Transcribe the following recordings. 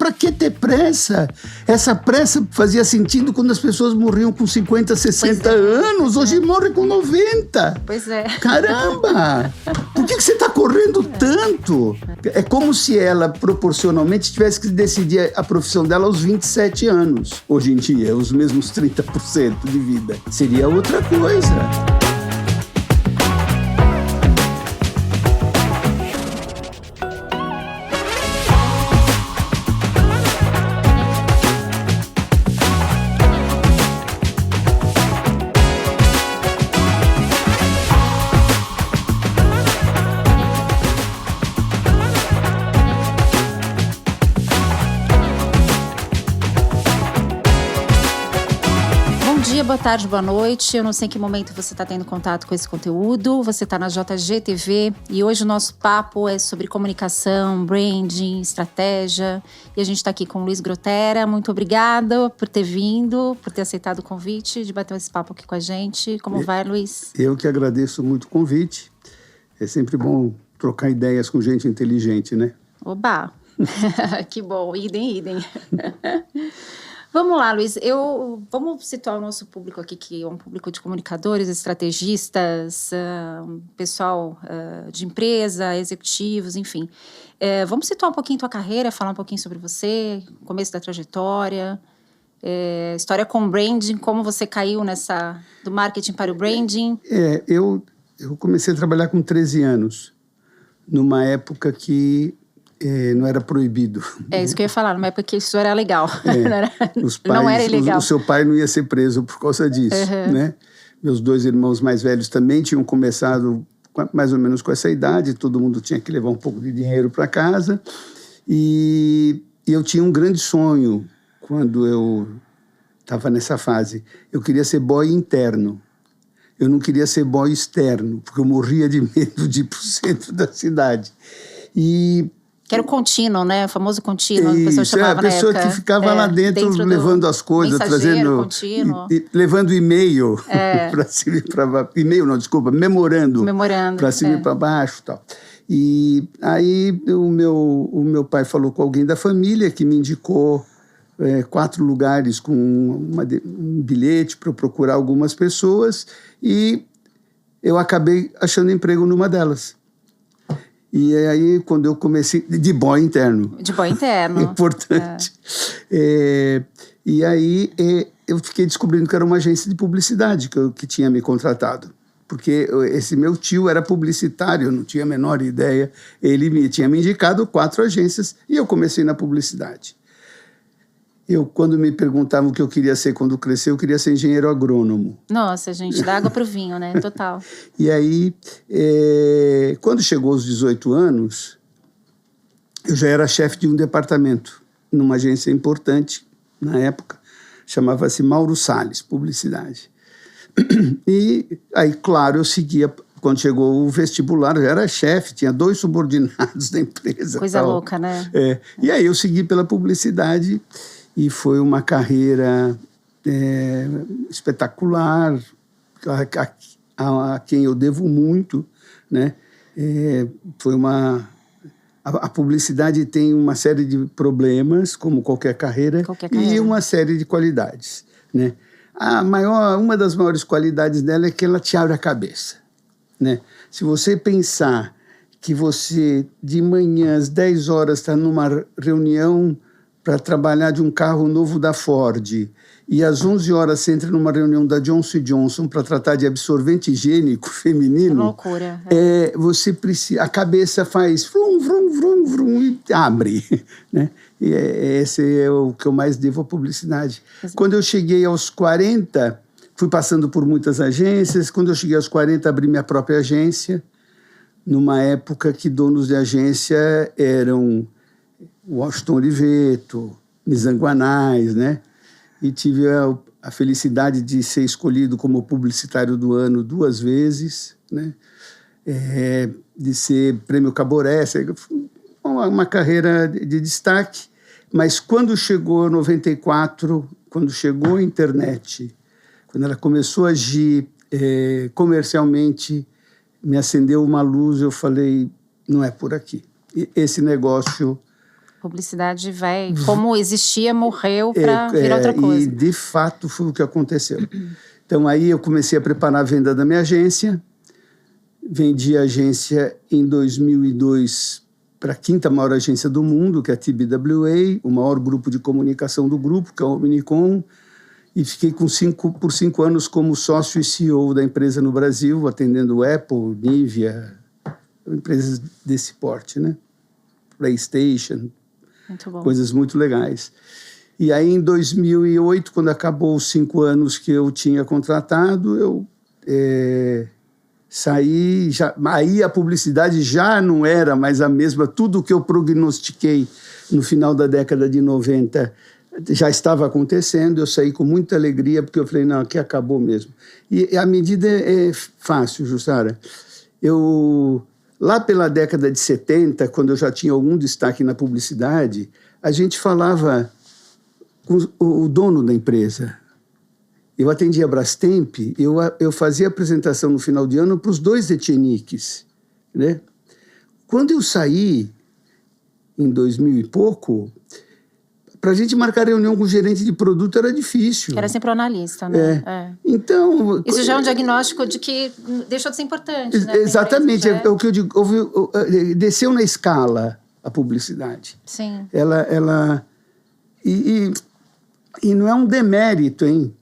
pra que ter pressa? Essa pressa fazia sentido quando as pessoas morriam com 50, 60 anos. Hoje morre com 90. Pois é. Caramba! Por que você tá correndo tanto? É como se ela, proporcionalmente, tivesse que decidir a profissão dela aos 27 anos. Hoje em dia, os mesmos 30% de vida. Seria outra coisa. Boa tarde, boa noite. Eu não sei em que momento você está tendo contato com esse conteúdo. Você está na JGTV e hoje o nosso papo é sobre comunicação, branding, estratégia. E a gente está aqui com o Luiz Grotera. Muito obrigada por ter vindo, por ter aceitado o convite de bater esse papo aqui com a gente. Como vai, Luiz? Eu que agradeço muito o convite. É sempre bom trocar ideias com gente inteligente, né? Oba! Que bom, idem. Vamos lá, Luiz. Vamos situar o nosso público aqui, que é um público de comunicadores, estrategistas, pessoal de empresa, executivos, enfim. Vamos situar um pouquinho tua carreira, falar um pouquinho sobre você, começo da trajetória, história com branding, como você caiu do marketing para o branding. Eu comecei a trabalhar com 13 anos, numa época que não era proibido. É isso que eu ia falar, numa época que isso era legal. Não era ilegal. O seu pai não ia ser preso por causa disso, né? Meus 2 irmãos mais velhos também tinham começado mais ou menos com essa idade, todo mundo tinha que levar um pouco de dinheiro para casa. E eu tinha um grande sonho quando eu estava nessa fase. Eu queria ser boy interno. Eu não queria ser boy externo, porque eu morria de medo de ir para o centro da cidade. Que era o contínuo, né? O famoso contínuo, a pessoa chamava a pessoa na época. Que ficava lá dentro levando as coisas, trazendo, levando e-mail para cima e para baixo. E-mail não, desculpa, memorando para cima e para baixo, tal. E aí o meu pai falou com alguém da família que me indicou 4 lugares com um bilhete para eu procurar algumas pessoas e eu acabei achando emprego numa delas. E aí, quando eu comecei... De boy interno. De boy interno. Importante. E aí, eu fiquei descobrindo que era uma agência de publicidade que tinha me contratado. Porque esse meu tio era publicitário, eu não tinha a menor ideia. Ele tinha me indicado 4 agências e eu comecei na publicidade. Quando me perguntavam o que eu queria ser quando crescer, eu queria ser engenheiro agrônomo. Nossa, gente, dá água pro vinho, né? Total. E aí, quando chegou aos 18 anos, eu já era chefe de um departamento, numa agência importante, na época, chamava-se Mauro Salles, Publicidade. E aí, claro, eu seguia... Quando chegou o vestibular, eu era chefe, tinha 2 subordinados da empresa. Coisa louca, né? E aí eu segui pela publicidade... E foi uma carreira espetacular, a quem eu devo muito, né? A publicidade tem uma série de problemas, como qualquer carreira, e uma série de qualidades, né? Uma das maiores qualidades dela é que ela te abre a cabeça, né? Se você pensar que você, de manhã às 10 horas, está numa reunião para trabalhar de um carro novo da Ford, e às 11 horas você entra numa reunião da Johnson & Johnson para tratar de absorvente higiênico feminino. É loucura. Você precisa, a cabeça faz vrum, vrum, vrum, vrum, e abre, né? E esse é o que eu mais devo à publicidade. Quando eu cheguei aos 40, fui passando por muitas agências. Quando eu cheguei aos 40, abri minha própria agência, numa época que donos de agência eram Washington Oliveto, Nizanguanais, né? E tive a felicidade de ser escolhido como publicitário do ano 2 vezes, né? De ser prêmio Caboré, uma carreira de destaque. Mas quando chegou 94, quando chegou a internet, quando ela começou a agir comercialmente, me acendeu uma luz, eu falei, não é por aqui. Esse negócio Publicidade vai, como existia, morreu para virar outra coisa. E, de fato, foi o que aconteceu. Então, aí eu comecei a preparar a venda da minha agência. Vendi a agência em 2002 para a quinta maior agência do mundo, que é a TBWA, o maior grupo de comunicação do grupo, que é o Omnicom. E fiquei por 5 anos como sócio e CEO da empresa no Brasil, atendendo Apple, Nivea, empresas desse porte, né? PlayStation, muito bom. Coisas muito legais. E aí, em 2008, quando acabou os 5 anos que eu tinha contratado, eu saí. Aí a publicidade já não era mais a mesma. Tudo que eu prognostiquei no final da década de 90 já estava acontecendo. Eu saí com muita alegria, porque eu falei, não, aqui acabou mesmo. E a medida é fácil, Jussara. Lá pela década de 70, quando eu já tinha algum destaque na publicidade, a gente falava com o dono da empresa. Eu atendia a Brastemp, eu fazia apresentação no final de ano para os 2 Etcheniques, né? Quando eu saí, em 2000 e pouco, para a gente marcar reunião com o gerente de produto era difícil. Era sempre o analista, né? Então... Isso já é um diagnóstico de que deixou de ser importante, né? Exatamente, é o que eu digo. Desceu na escala a publicidade. Sim. E não é um demérito, hein?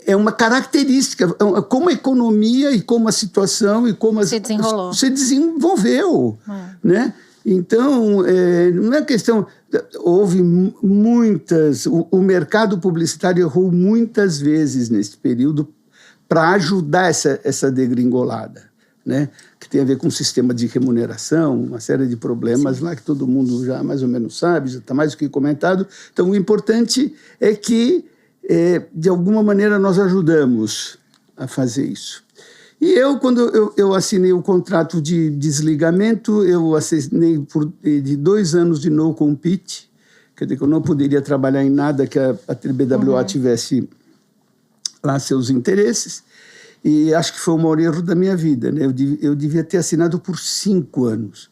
É uma característica, como a economia e como a situação e como... Se desenrolou. Se desenvolveu, né? Então, não é questão... Houve muitas... O mercado publicitário errou muitas vezes nesse período para ajudar essa degringolada, né? Que tem a ver com o sistema de remuneração, uma série de problemas lá que todo mundo já mais ou menos sabe, já está mais do que comentado. Então, o importante é que, de alguma maneira, nós ajudamos a fazer isso. E quando eu assinei o contrato de desligamento, eu assinei de 2 anos de no compete, quer dizer que eu não poderia trabalhar em nada que a TBWA tivesse lá seus interesses, e acho que foi o maior erro da minha vida, né? Eu devia ter assinado por 5 anos,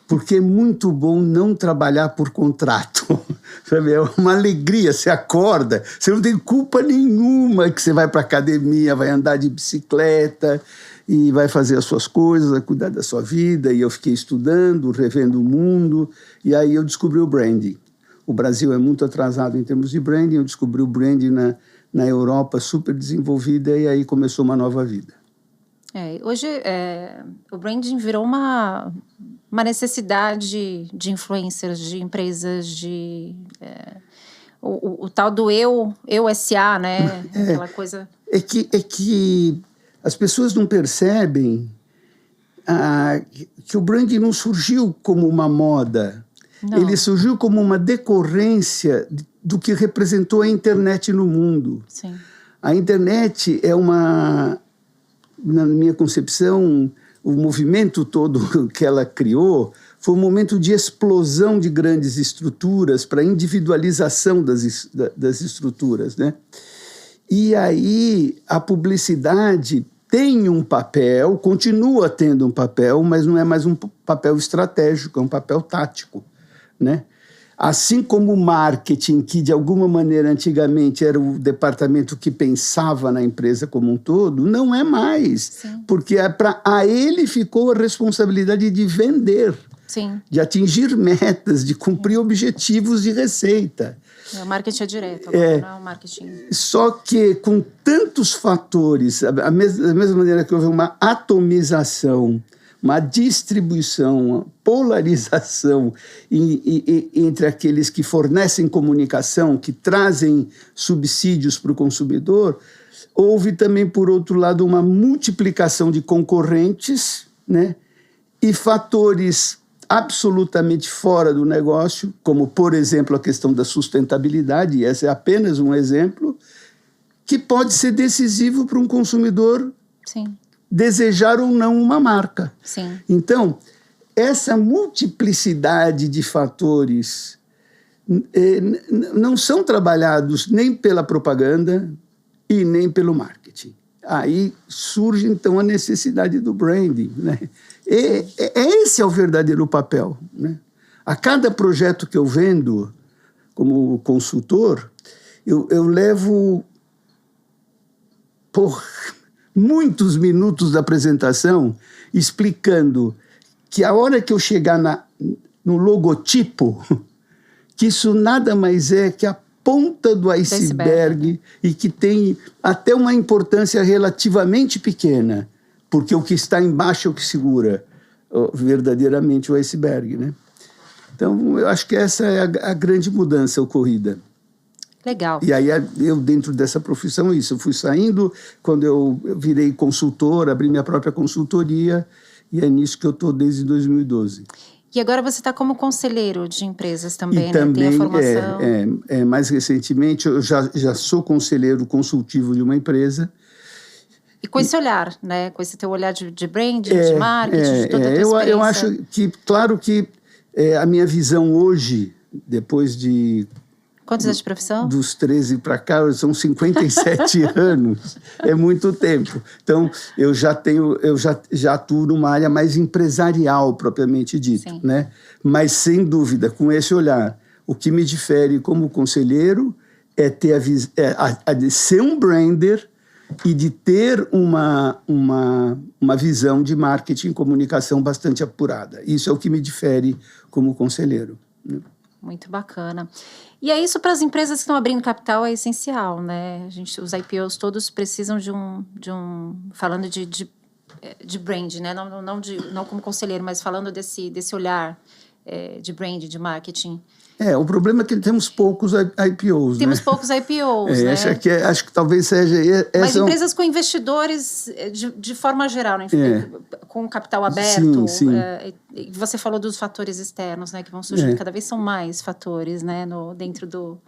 porque é muito bom não trabalhar por contrato. Sabe? É uma alegria, você acorda, você não tem culpa nenhuma que você vai para a academia, vai andar de bicicleta e vai fazer as suas coisas, vai cuidar da sua vida. E eu fiquei estudando, revendo o mundo, e aí eu descobri o branding. O Brasil é muito atrasado em termos de branding, eu descobri o branding na Europa super desenvolvida, e aí começou uma nova vida. Hoje o branding virou uma necessidade de influencers, de empresas, o tal do eu SA, né? Aquela coisa... É que as pessoas não percebem que o branding não surgiu como uma moda. Não. Ele surgiu como uma decorrência do que representou a internet no mundo. Sim. A internet é na minha concepção, o movimento todo que ela criou foi um momento de explosão de grandes estruturas para individualização das estruturas, né? E aí a publicidade tem um papel, continua tendo um papel, mas não é mais um papel estratégico, é um papel tático, né? Assim como o marketing, que de alguma maneira antigamente era o departamento que pensava na empresa como um todo, não é mais. Sim. Porque a ele ficou a responsabilidade de vender, sim, de atingir metas, de cumprir objetivos de receita. O marketing é direto, agora não é o marketing. Só que com tantos fatores, da mesma maneira que houve uma atomização, uma distribuição, uma polarização entre aqueles que fornecem comunicação, que trazem subsídios para o consumidor, houve também, por outro lado, uma multiplicação de concorrentes, né? E fatores absolutamente fora do negócio, como, por exemplo, a questão da sustentabilidade, e esse é apenas um exemplo, que pode ser decisivo para um consumidor Sim. desejar ou não uma marca. Sim. Então, essa multiplicidade de fatores não são trabalhados nem pela propaganda e nem pelo marketing. Aí surge, então, a necessidade do branding, né? Esse é o verdadeiro papel, né? A cada projeto que eu vendo, como consultor, eu levo por muitos minutos da apresentação explicando que a hora que eu chegar no logotipo, que isso nada mais é que a ponta do iceberg e que tem até uma importância relativamente pequena, porque o que está embaixo é o que segura verdadeiramente o iceberg, né? Então, eu acho que essa é a grande mudança ocorrida. Legal. E aí, eu, dentro dessa profissão, eu fui saindo, quando eu virei consultor, abri minha própria consultoria, e é nisso que eu estou desde 2012. E agora você está como conselheiro de empresas também, E né? também, tem a formação. Mais recentemente, eu já sou conselheiro consultivo de uma empresa. E com esse olhar, né? Com esse teu olhar de branding, de marketing, de toda a tua experiência. Eu acho que, claro que a minha visão hoje, depois de... Quantos anos de profissão? Dos 13 para cá, são 57 anos. É muito tempo. Então, eu já atuo numa área mais empresarial, propriamente dito. Sim. Né? Mas, sem dúvida, com esse olhar, o que me difere como conselheiro é ter de ser um brander e de ter uma visão de marketing e comunicação bastante apurada. Isso é o que me difere como conselheiro. Né? Muito bacana. E é isso, para as empresas que estão abrindo capital, é essencial, né? Os IPOs todos precisam de um falando de brand, né? Não como conselheiro, mas falando desse olhar de brand, de marketing. O problema é que temos poucos IPOs. Temos poucos IPOs, né? Acho que talvez seja... Mas empresas com investidores de forma geral, né? Com capital aberto. Sim. Você falou dos fatores externos, né? Que vão surgindo, cada vez são mais fatores, né? Dentro do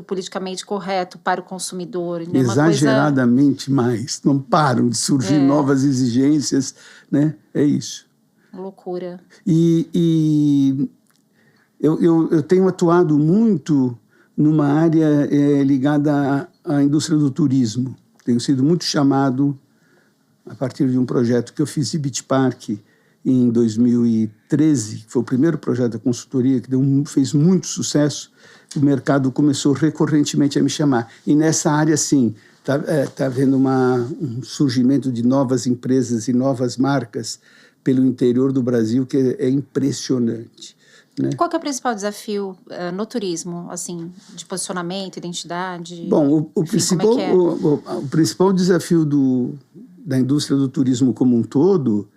politicamente correto para o consumidor. Né? Exageradamente mais. Não param de surgir novas exigências, né? É isso. Loucura. Eu tenho atuado muito numa área ligada à indústria do turismo. Tenho sido muito chamado a partir de um projeto que eu fiz de Beach Park em 2013, que foi o primeiro projeto da consultoria, que fez muito sucesso. O mercado começou recorrentemente a me chamar. E nessa área, sim, está havendo um surgimento de novas empresas e novas marcas pelo interior do Brasil que é impressionante. Né? Qual que é o principal desafio no turismo, assim, de posicionamento, identidade? Bom, o principal desafio da indústria do turismo como um todo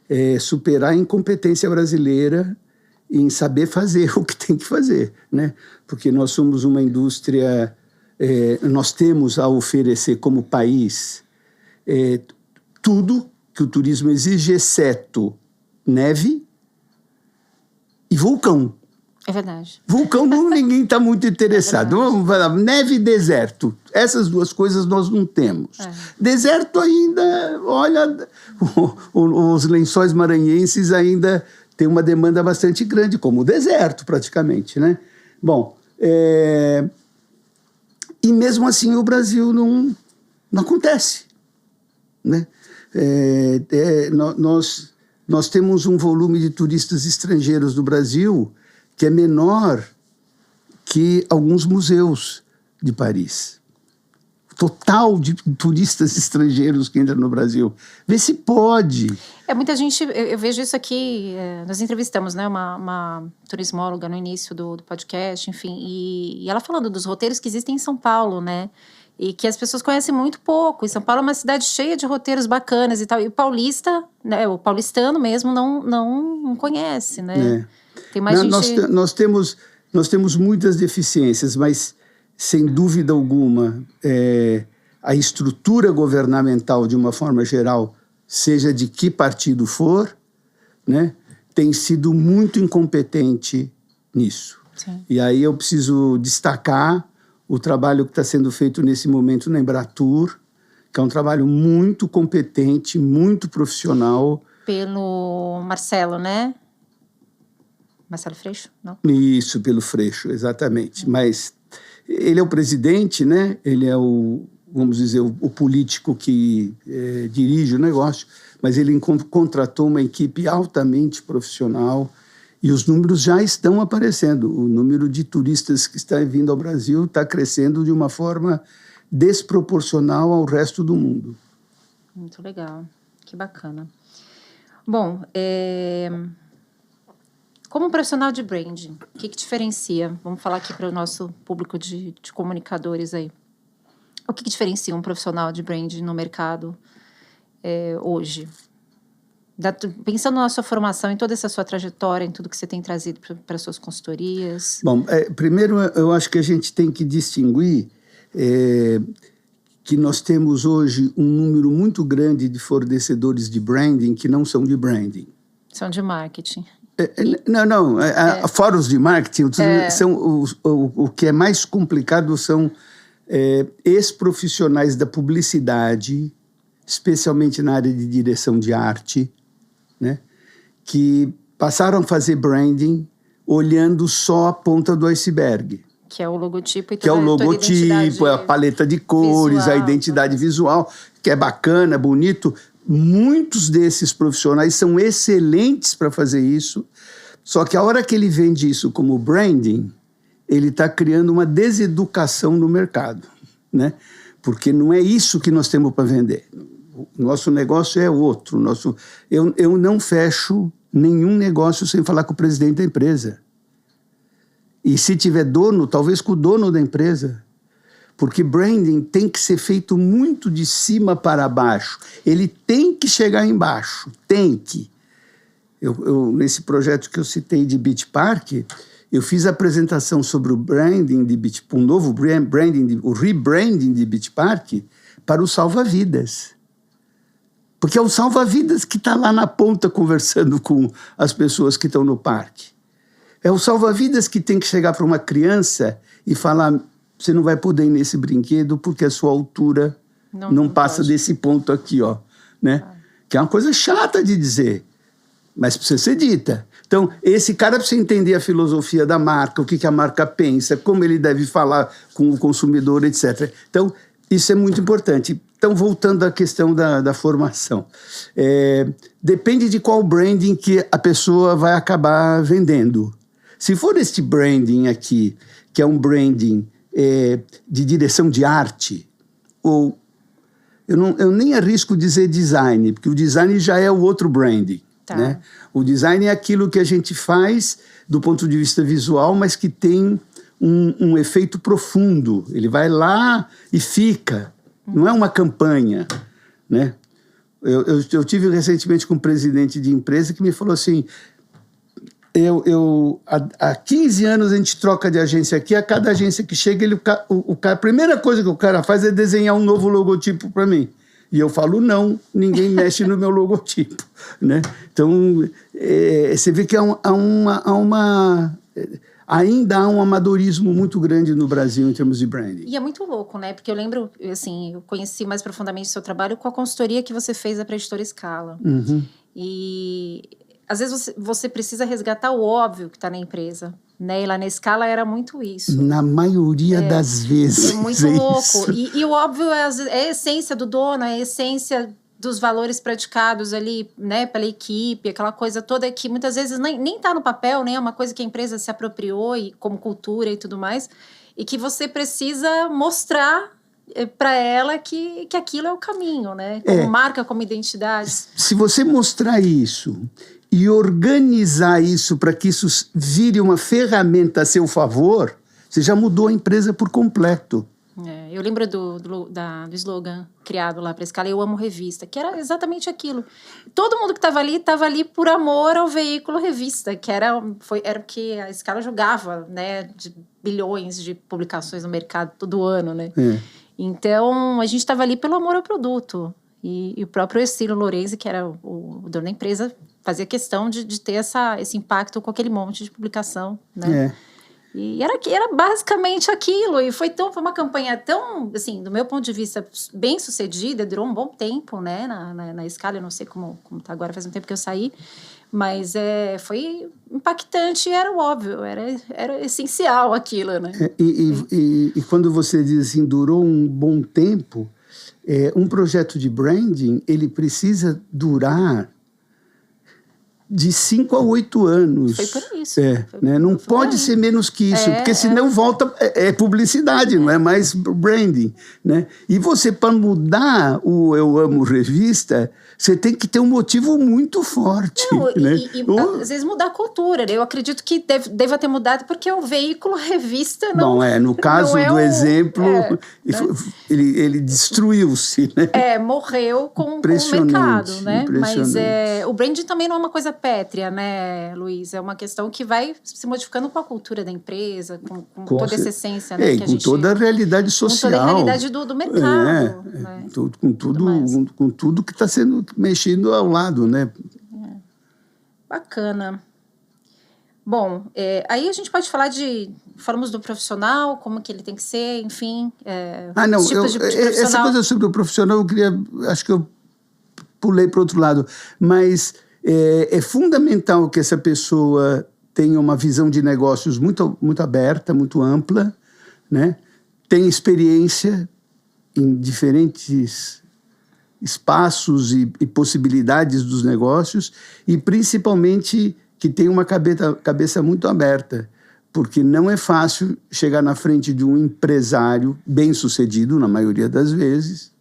é superar a incompetência brasileira em saber fazer o que tem que fazer, né? Porque nós somos uma indústria, nós temos a oferecer como país tudo que o turismo exige, exceto neve e vulcão. É verdade. Vulcão ninguém está muito interessado. Vamos falar, neve e deserto. Essas duas coisas nós não temos. Deserto ainda, olha, os lençóis maranhenses ainda têm uma demanda bastante grande, como o deserto, praticamente, né? Bom, e mesmo assim o Brasil não acontece, né? Nós temos um volume de turistas estrangeiros do Brasil que é menor que alguns museus de Paris. Total de turistas estrangeiros que entram no Brasil. Vê se pode. Muita gente, eu vejo isso aqui, nós entrevistamos, né, uma turismóloga no início do podcast, enfim, e ela falando dos roteiros que existem em São Paulo, né? E que as pessoas conhecem muito pouco. E São Paulo é uma cidade cheia de roteiros bacanas e tal. E o paulista, né, o paulistano mesmo, não conhece, né? Tem mais gente... Nós temos muitas deficiências, mas, sem dúvida alguma, a estrutura governamental, de uma forma geral, seja de que partido for, né, tem sido muito incompetente nisso. Sim. E aí eu preciso destacar o trabalho que está sendo feito nesse momento na Embratur, que é um trabalho muito competente, muito profissional. Pelo Marcelo, né? Marcelo Freixo, não? Isso, pelo Freixo, exatamente. Mas ele é o presidente, né? Ele é vamos dizer, o político que dirige o negócio, mas ele contratou uma equipe altamente profissional E os números já estão aparecendo. O número de turistas que está vindo ao Brasil está crescendo de uma forma desproporcional ao resto do mundo. Muito legal, que bacana. Bom, como profissional de branding, o que diferencia? Vamos falar aqui para o nosso público de comunicadores aí. O que diferencia um profissional de branding no mercado hoje? Pensando na sua formação, em toda essa sua trajetória, em tudo que você tem trazido para as suas consultorias. Bom, primeiro eu acho que a gente tem que distinguir que nós temos hoje um número muito grande de fornecedores de branding que não são de branding. São de marketing. Não. Fóruns de marketing são o que é mais complicado são ex-profissionais da publicidade, especialmente na área de direção de arte, né, que passaram a fazer branding olhando só a ponta do iceberg. Que é o logotipo e toda, que é o logotipo, a paleta de cores, visual, a identidade visual, que é bacana, bonito. Muitos desses profissionais são excelentes para fazer isso, só que a hora que ele vende isso como branding, ele está criando uma deseducação no mercado, né? Porque não é isso que nós temos para vender. O nosso negócio é outro. Eu não fecho nenhum negócio sem falar com o presidente da empresa. E se tiver dono, talvez com o dono da empresa. Porque branding tem que ser feito muito de cima para baixo. Ele tem que chegar embaixo. Tem que. Nesse projeto que eu citei de Beach Park, eu fiz a apresentação sobre o branding de Beach, um novo branding, o rebranding de Beach Park para o salva-vidas. Porque é o salva-vidas que está lá na ponta conversando com as pessoas que estão no parque. É o salva-vidas que tem que chegar para uma criança e falar: você não vai poder ir nesse brinquedo porque a sua altura não passa pode. Desse ponto aqui, ó, né? Que é uma coisa chata de dizer, mas precisa ser dita. Então, esse cara precisa entender a filosofia da marca, o que a marca pensa, como ele deve falar com o consumidor, etc. Então, isso é muito importante. Então, voltando à questão da formação. Depende de qual branding que a pessoa vai acabar vendendo. Se for este branding aqui, que é um branding de direção de arte, ou eu nem arrisco dizer design, porque o design já é o outro branding. Tá. Né? O design é aquilo que a gente faz do ponto de vista visual, mas que tem um efeito profundo. Ele vai lá e fica. Não é uma campanha, né? Eu tive recentemente com um presidente de empresa que me falou assim: há 15 anos a gente troca de agência aqui, a cada agência que chega, a primeira coisa que o cara faz é desenhar um novo logotipo para mim. E eu falo: não, ninguém mexe no meu logotipo, né? Então, você vê que ainda há um amadorismo muito grande no Brasil em termos de branding. E é muito louco, né? Porque eu lembro, assim, eu conheci mais profundamente o seu trabalho com a consultoria que você fez para a Editora Scala. Uhum. E às vezes você precisa resgatar o óbvio que está na empresa, né? E lá na Scala era muito isso. Na maioria das vezes. É muito louco. E o óbvio é a essência do dono, é a essência dos valores praticados ali, né, pela equipe, aquela coisa toda que muitas vezes nem tá no papel, né, é uma coisa que a empresa se apropriou e como cultura e tudo mais, e que você precisa mostrar para ela que aquilo é o caminho, né, como marca, como identidade. Se você mostrar isso e organizar isso para que isso vire uma ferramenta a seu favor, você já mudou a empresa por completo. Eu lembro do slogan criado lá para a Scala: eu amo revista, que era exatamente aquilo. Todo mundo que estava ali por amor ao veículo revista, que era o que a Scala jogava, né, de bilhões de publicações no mercado todo ano, né? Então, a gente estava ali pelo amor ao produto. E o próprio Ercílio Lorenzi, que era o dono da empresa, fazia questão de ter esse impacto com aquele monte de publicação, né? E era basicamente aquilo. E foi uma campanha tão, assim, do meu ponto de vista, bem sucedida. Durou um bom tempo, né, na Scala. Eu não sei como tá agora, faz um tempo que eu saí. Mas foi impactante e era o óbvio. Era essencial aquilo, né? E quando você diz assim, durou um bom tempo, um projeto de branding, ele precisa durar de 5 a 8 anos. Foi por isso. Né? Não pode ser menos que isso, porque senão volta... É publicidade, não é mais branding. Né? E você, para mudar o Eu Amo Revista, você tem que ter um motivo muito forte. Não, né? Às vezes mudar a cultura. Eu acredito que deva ter mudado porque o veículo revista não... Bom, no caso do exemplo, ele destruiu-se. Né? Morreu com o mercado. Né? Mas o branding também não é uma coisa pétrea, né, Luiz? É uma questão que vai se modificando com a cultura da empresa, com toda essa essência. Né, que com toda a realidade social. Com toda a realidade do mercado. Né? Com tudo que está sendo mexido ao lado, né? Bacana. Bom, aí a gente pode falar falamos do profissional, como que ele tem que ser, enfim. Tipos de profissional. Essa coisa sobre o profissional, acho que eu pulei para o outro lado, mas é fundamental que essa pessoa tenha uma visão de negócios muito, muito aberta, muito ampla, né? Tenha experiência em diferentes espaços e possibilidades dos negócios e, principalmente, que tenha uma cabeça muito aberta, porque não é fácil chegar na frente de um empresário bem-sucedido, na maioria das vezes,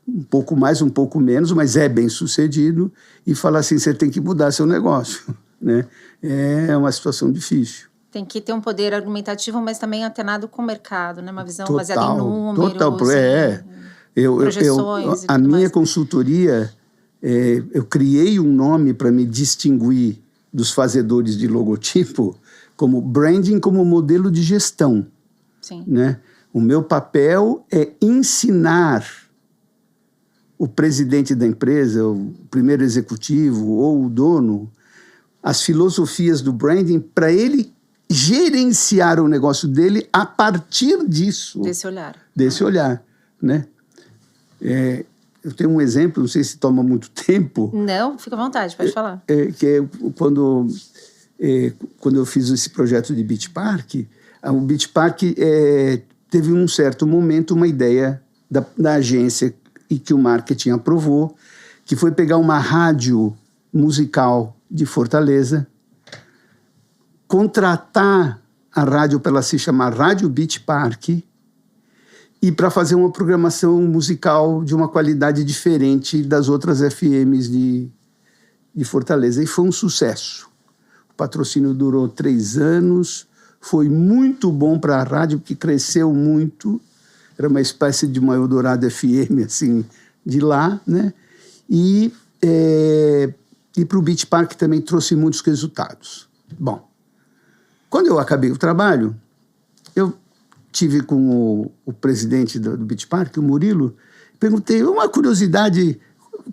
um pouco mais, um pouco menos, mas é bem-sucedido, e falar assim, você tem que mudar seu negócio. Né? É uma situação difícil. Tem que ter um poder argumentativo, mas também antenado com o mercado, né? Uma visão baseada em números. Total, projeções. A minha consultoria, eu criei um nome para me distinguir dos fazedores de logotipo como branding como modelo de gestão. Sim. Né? O meu papel é ensinar o presidente da empresa, o primeiro executivo ou o dono, as filosofias do branding para ele gerenciar o negócio dele a partir disso. Desse olhar. Né? Eu tenho um exemplo, não sei se toma muito tempo. Não, fica à vontade, pode falar. Que é quando eu fiz esse projeto de Beach Park, o Beach Park teve um certo momento uma ideia da agência e que o marketing aprovou, que foi pegar uma rádio musical de Fortaleza, contratar a rádio para ela se chamar Rádio Beach Park e para fazer uma programação musical de uma qualidade diferente das outras FMs de Fortaleza. E foi um sucesso. O patrocínio durou 3 anos, foi muito bom para a rádio, porque cresceu muito. Era uma espécie de uma Eldorado FM, assim, de lá, né? E para o Beach Park também trouxe muitos resultados. Bom, quando eu acabei o trabalho, eu tive com o presidente do Beach Park, o Murilo, perguntei, uma curiosidade,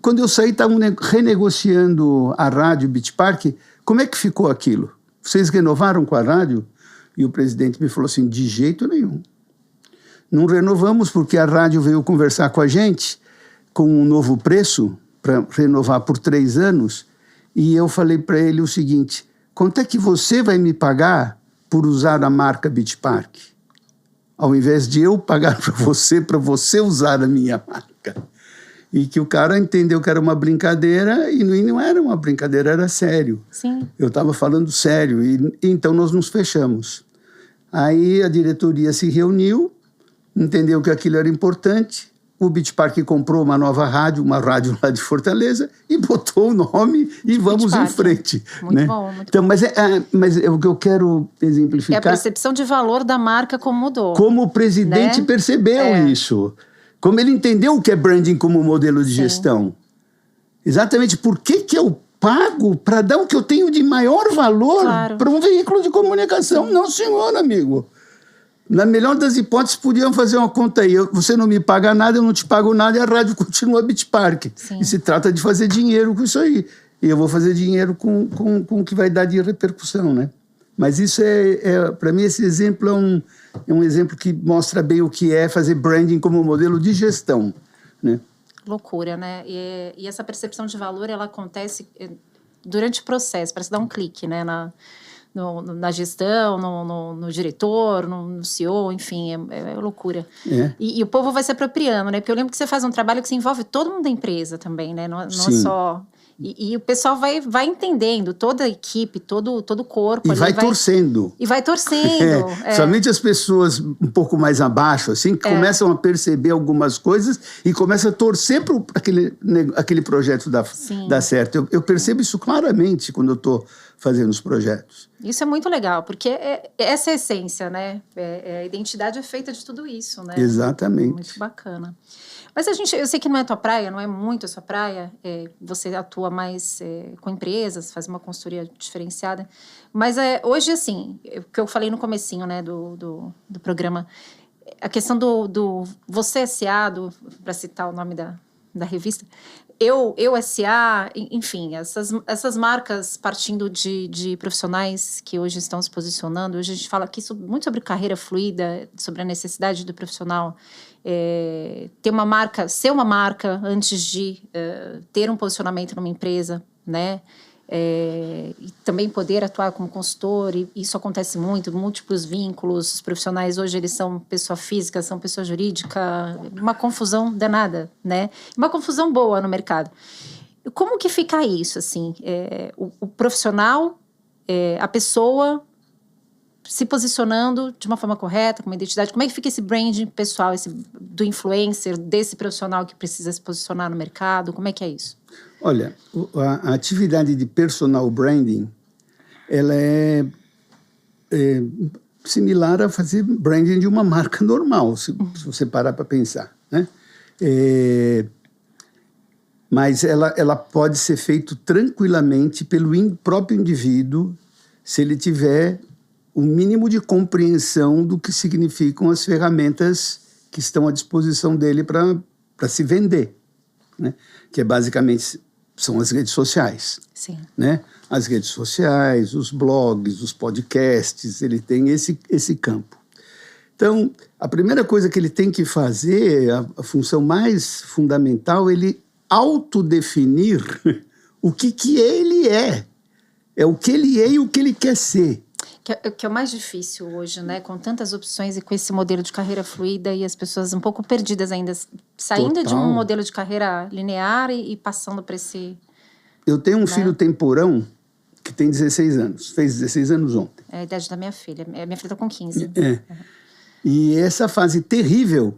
quando eu saí, estavam renegociando a rádio Beach Park, como é que ficou aquilo? Vocês renovaram com a rádio? E o presidente me falou assim, de jeito nenhum. Não renovamos porque a rádio veio conversar com a gente com um novo preço para renovar por 3 anos e eu falei para ele o seguinte, quanto é que você vai me pagar por usar a marca Beach Park? Ao invés de eu pagar para você usar a minha marca. E que o cara entendeu que era uma brincadeira e não era uma brincadeira, era sério. Sim. Eu estava falando sério e então nós nos fechamos. Aí a diretoria se reuniu, entendeu que aquilo era importante, o Beach Park comprou uma nova rádio, uma rádio lá de Fortaleza, e botou o nome e vamos em frente. Muito né? bom, muito então, bom. Mas o que eu quero exemplificar... É a percepção de valor da marca como mudou. Como o presidente percebeu isso. Como ele entendeu o que é branding como modelo de gestão. Exatamente por que eu pago para dar o que eu tenho de maior valor para um veículo de comunicação. Não, senhor, amigo. Na melhor das hipóteses, podiam fazer uma conta aí. Você não me paga nada, eu não te pago nada e a rádio continua Beach Park. Sim. E se trata de fazer dinheiro com isso aí. E eu vou fazer dinheiro com o que vai dar de repercussão, né? Mas isso para mim, esse exemplo é um exemplo que mostra bem o que é fazer branding como modelo de gestão, né? Loucura, né? E essa percepção de valor, ela acontece durante o processo, parece dar um clique, né? Na gestão, no diretor, no CEO, enfim, é loucura. E o povo vai se apropriando, né? Porque eu lembro que você faz um trabalho que se envolve todo mundo da empresa também, né? Não é só... E o pessoal vai entendendo, toda a equipe, todo o corpo. E vai torcendo. E vai torcendo. Somente as pessoas um pouco mais abaixo, assim, que começam a perceber algumas coisas e começam a torcer para aquele projeto dar certo. Eu percebo isso claramente quando eu estou fazendo os projetos. Isso é muito legal, porque essa é a essência, né? A identidade é feita de tudo isso, né? Exatamente. Muito bacana. Mas eu sei que não é a tua praia, não é muito a sua praia, você atua mais com empresas, faz uma consultoria diferenciada, mas hoje, assim, o que eu falei no comecinho, né, do programa, a questão do Você S.A., para citar o nome da revista, eu S.A., enfim, essas marcas partindo de profissionais que hoje estão se posicionando. Hoje a gente fala aqui muito sobre carreira fluida, sobre a necessidade do profissional ter uma marca, ser uma marca antes de ter um posicionamento numa empresa, né? E também poder atuar como consultor, e isso acontece muito, múltiplos vínculos. Os profissionais hoje, eles são pessoa física, são pessoa jurídica, uma confusão danada, né? Uma confusão boa no mercado. Como que fica isso, assim? O profissional, a pessoa se posicionando de uma forma correta, com uma identidade. Como é que fica esse branding pessoal, do influencer, desse profissional que precisa se posicionar no mercado? Como é que é isso? Olha, a atividade de personal branding, ela é similar a fazer branding de uma marca normal, se você parar para pensar, né? Mas ela pode ser feita tranquilamente pelo próprio indivíduo, se ele tiver o mínimo de compreensão do que significam as ferramentas que estão à disposição dele para se vender, né? Que basicamente são as redes sociais. Sim. Né? As redes sociais, os blogs, os podcasts, ele tem esse campo. Então, a primeira coisa que ele tem que fazer, a função mais fundamental, ele autodefinir o que ele é. É o que ele é e o que ele quer ser. Que é o mais difícil hoje, né? Com tantas opções e com esse modelo de carreira fluida e as pessoas um pouco perdidas ainda, saindo Total. De um modelo de carreira linear e passando para esse... Eu tenho um filho temporão que tem 16 anos, fez 16 anos ontem. É a idade da minha filha. Minha filha está com 15. E essa fase terrível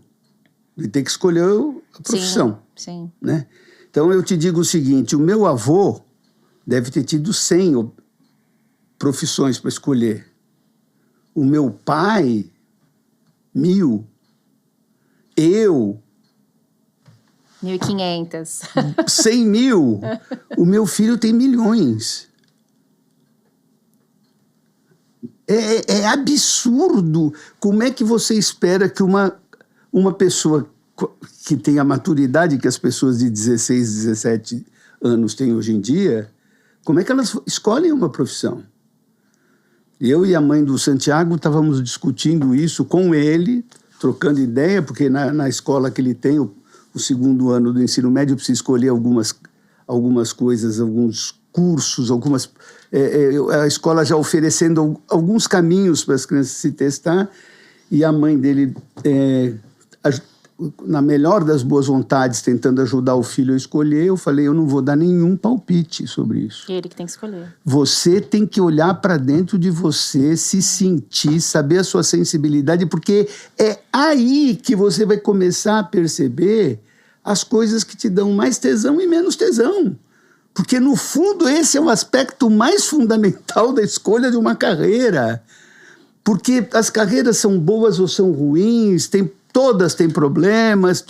de ter que escolher a profissão. Sim. Né? Então eu te digo o seguinte, o meu avô deve ter tido 100 profissões para escolher. O meu pai, 1000. Eu... 1.500. 100 mil. O meu filho tem milhões. É absurdo. Como é que você espera que uma pessoa que tem a maturidade que as pessoas de 16, 17 anos têm hoje em dia, como é que elas escolhem uma profissão? Eu e a mãe do Santiago estávamos discutindo isso com ele, trocando ideia, porque na escola que ele tem, o segundo ano do ensino médio, precisa escolher algumas coisas, alguns cursos, a escola já oferecendo alguns caminhos para as crianças se testar, e a mãe dele, na melhor das boas vontades, tentando ajudar o filho a escolher, eu falei, eu não vou dar nenhum palpite sobre isso. É ele que tem que escolher. Você tem que olhar para dentro de você, se sentir, saber a sua sensibilidade, porque é aí que você vai começar a perceber as coisas que te dão mais tesão e menos tesão. Porque, no fundo, esse é o aspecto mais fundamental da escolha de uma carreira. Porque as carreiras são boas ou são ruins, todas têm problemas,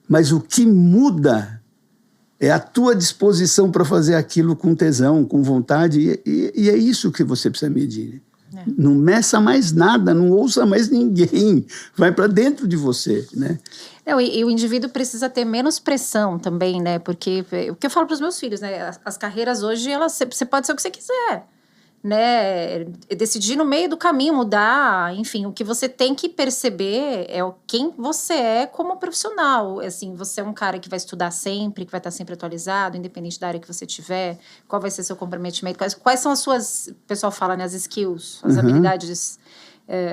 mas o que muda é a tua disposição para fazer aquilo com tesão, com vontade, e é isso que você precisa medir. Não meça mais nada, não ouça mais ninguém, vai para dentro de você, né? Não, e o indivíduo precisa ter menos pressão também, né? Porque o que eu falo para os meus filhos, né? As carreiras hoje, você pode ser o que você quiser, né? Decidir no meio do caminho, mudar, enfim, o que você tem que perceber é quem você é como profissional. Assim, você é um cara que vai estudar sempre, que vai estar sempre atualizado, independente da área que você tiver, qual vai ser seu comprometimento, quais são as suas, o pessoal fala, né, as skills, as habilidades,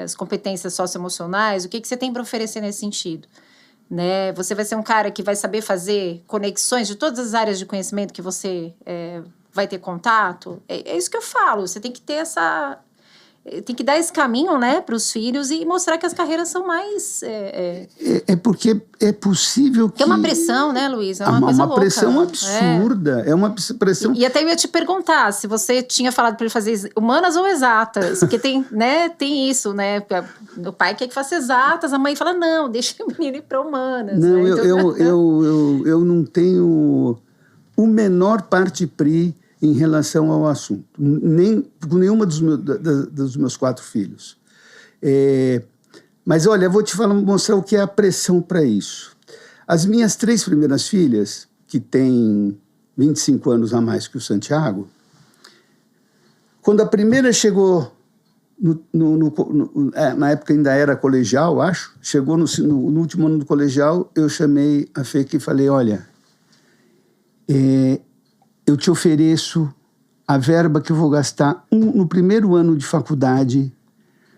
as competências socioemocionais, o que você tem para oferecer nesse sentido, né? Você vai ser um cara que vai saber fazer conexões de todas as áreas de conhecimento que você vai ter contato. É isso que eu falo. Você tem que ter tem que dar esse caminho, né, para os filhos e mostrar que as carreiras são mais... porque é possível que... Tem uma pressão, né, Luiz? É uma coisa louca. Pressão absurda. É uma pressão... E até eu ia te perguntar se você tinha falado para ele fazer humanas ou exatas. Porque tem tem isso, né? O pai quer que faça exatas, a mãe fala, não, deixa o menino ir para humanas. Não, né? eu não tenho o menor parte-pri em relação ao assunto, nem com nenhuma dos meus 4 filhos. Mas, olha, eu vou te mostrar o que é a pressão para isso. As minhas 3 primeiras filhas, que têm 25 anos a mais que o Santiago, quando a primeira chegou, na época ainda era colegial, acho, chegou no último ano do colegial, eu chamei a Feca e falei, olha, eu te ofereço a verba que eu vou gastar no primeiro ano de faculdade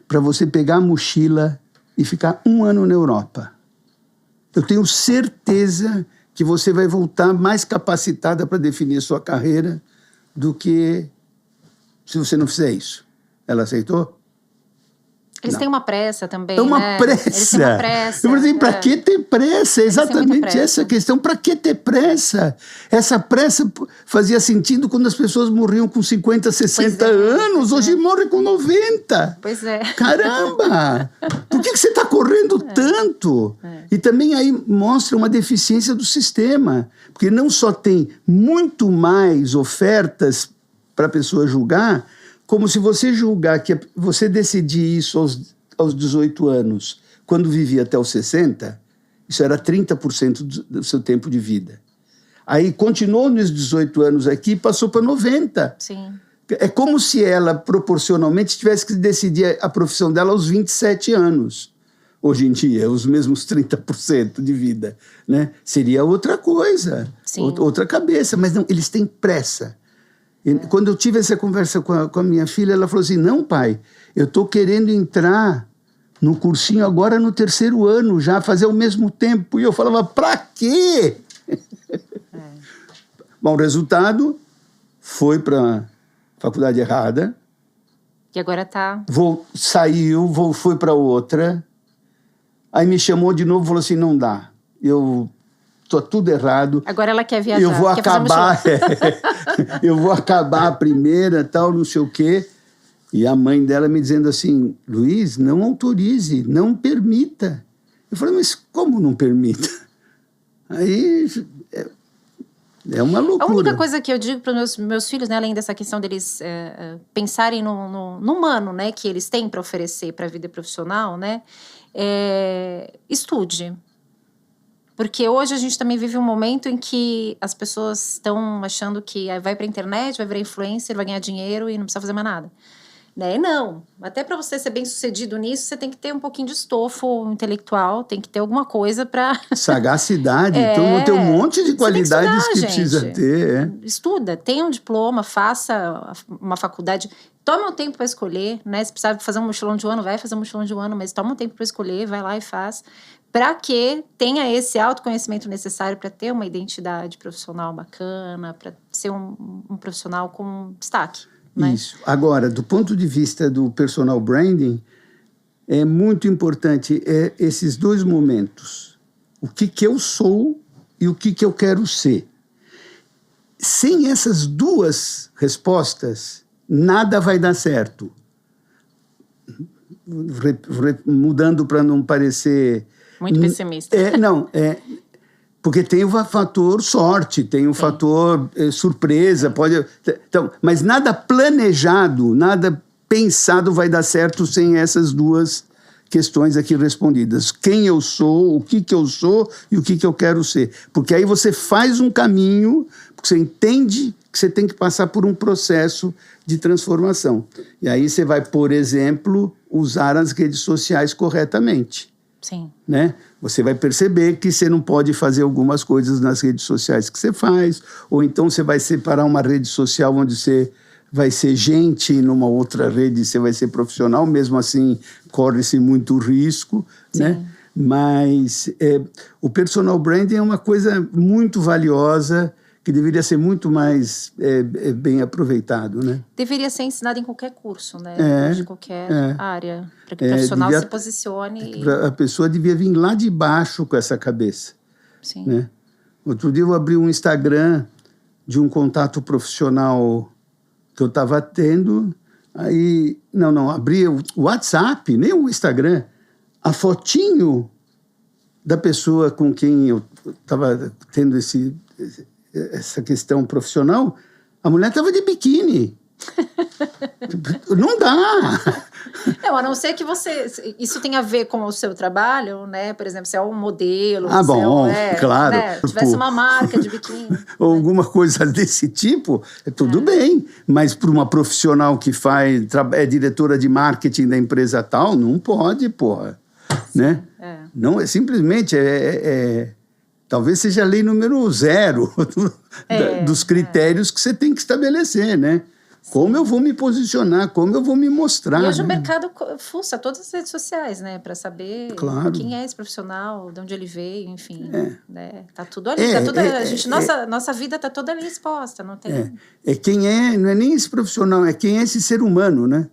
para você pegar a mochila e ficar 1 ano na Europa. Eu tenho certeza que você vai voltar mais capacitada para definir a sua carreira do que se você não fizer isso. Ela aceitou? Eles têm uma pressa também, É uma pressa. Eles têm uma pressa. Eu falei, para que ter pressa? É exatamente essa questão. Para que ter pressa? Essa pressa fazia sentido quando as pessoas morriam com 50, 60 anos. Hoje morrem com 90. Pois é. Caramba! Por que você está correndo tanto? E também aí mostra uma deficiência do sistema. Porque não só tem muito mais ofertas para a pessoa julgar, como se você julgar que você decidir isso aos 18 anos, quando vivia até os 60, isso era 30% do seu tempo de vida. Aí continuou nos 18 anos aqui e passou para 90. Sim. É como se ela, proporcionalmente, tivesse que decidir a profissão dela aos 27 anos. Hoje em dia, os mesmos 30% de vida, né? Seria outra coisa, outra cabeça. Mas não, eles têm pressa. Quando eu tive essa conversa com a minha filha, ela falou assim, não, pai, eu estou querendo entrar no cursinho agora no 3º ano, já fazer ao mesmo tempo. E eu falava, pra quê? Bom, o resultado foi para a faculdade errada. E agora tá... Foi para outra. Aí me chamou de novo e falou assim, não dá. Tô tudo errado. Agora ela quer viajar. Eu vou acabar. Eu vou acabar a primeira, tal, não sei o quê. E a mãe dela me dizendo assim, Luiz, não autorize, não permita. Eu falei, mas como não permita? Aí é uma loucura. A única coisa que eu digo para os meus filhos, né, além dessa questão deles pensarem no humano, né, que eles têm para oferecer para a vida profissional, né, estude. Porque hoje a gente também vive um momento em que as pessoas estão achando que vai para a internet, vai virar influencer, vai ganhar dinheiro e não precisa fazer mais nada. Né? Não. Até para você ser bem sucedido nisso, você tem que ter um pouquinho de estofo intelectual, tem que ter alguma coisa para... Sagacidade. Então tem um monte de qualidades que precisa ter. Estuda, tenha um diploma, faça uma faculdade... Tome um tempo para escolher, né? Se precisar fazer um mochilão de 1 ano, vai fazer um mochilão de 1 ano, mas toma um tempo para escolher, vai lá e faz. Para que tenha esse autoconhecimento necessário para ter uma identidade profissional bacana, para ser um profissional com destaque. Né? Isso. Agora, do ponto de vista do personal branding, é muito importante esses 2 momentos. O que eu sou e o que eu quero ser. Sem essas 2 respostas... nada vai dar certo. Mudando para não parecer... Muito pessimista. Porque tem o fator sorte, tem o fator surpresa. Então, mas nada planejado, nada pensado vai dar certo sem essas 2 questões aqui respondidas. Quem eu sou, o que eu sou e o que eu quero ser. Porque aí você faz um caminho, porque você entende que você tem que passar por um processo de transformação. E aí você vai, por exemplo, usar as redes sociais corretamente. Sim. Né? Você vai perceber que você não pode fazer algumas coisas nas redes sociais que você faz, ou então você vai separar uma rede social onde você vai ser gente, numa outra rede você vai ser profissional, mesmo assim corre-se muito risco, né? Mas o personal branding é uma coisa muito valiosa, que deveria ser muito mais bem aproveitado, né? Deveria ser ensinado em qualquer curso, né? De qualquer área, para que o profissional se posicione. A pessoa devia vir lá de baixo com essa cabeça. Sim. Né? Outro dia eu abri um Instagram de um contato profissional que eu estava tendo, aí... Não, abri o WhatsApp, nem o Instagram, a fotinho da pessoa com quem eu estava tendo essa questão profissional, a mulher estava de biquíni. Não dá. Não, a não ser que isso tenha a ver com o seu trabalho, né? Por exemplo, se é um modelo. Bom, claro. Né? Tivesse uma marca de biquíni. Ou alguma coisa desse tipo, tudo bem. Mas para uma profissional que é diretora de marketing da empresa tal, não pode, porra. Né? Não, simplesmente talvez seja a lei número 0 dos critérios que você tem que estabelecer, né? Como eu vou me posicionar, como eu vou me mostrar. E hoje o mercado fuça todas as redes sociais, né? Para saber quem é esse profissional, de onde ele veio, enfim. Né? Tá tudo ali. Nossa vida tá toda ali exposta, não tem... Não é nem esse profissional, é quem é esse ser humano, né?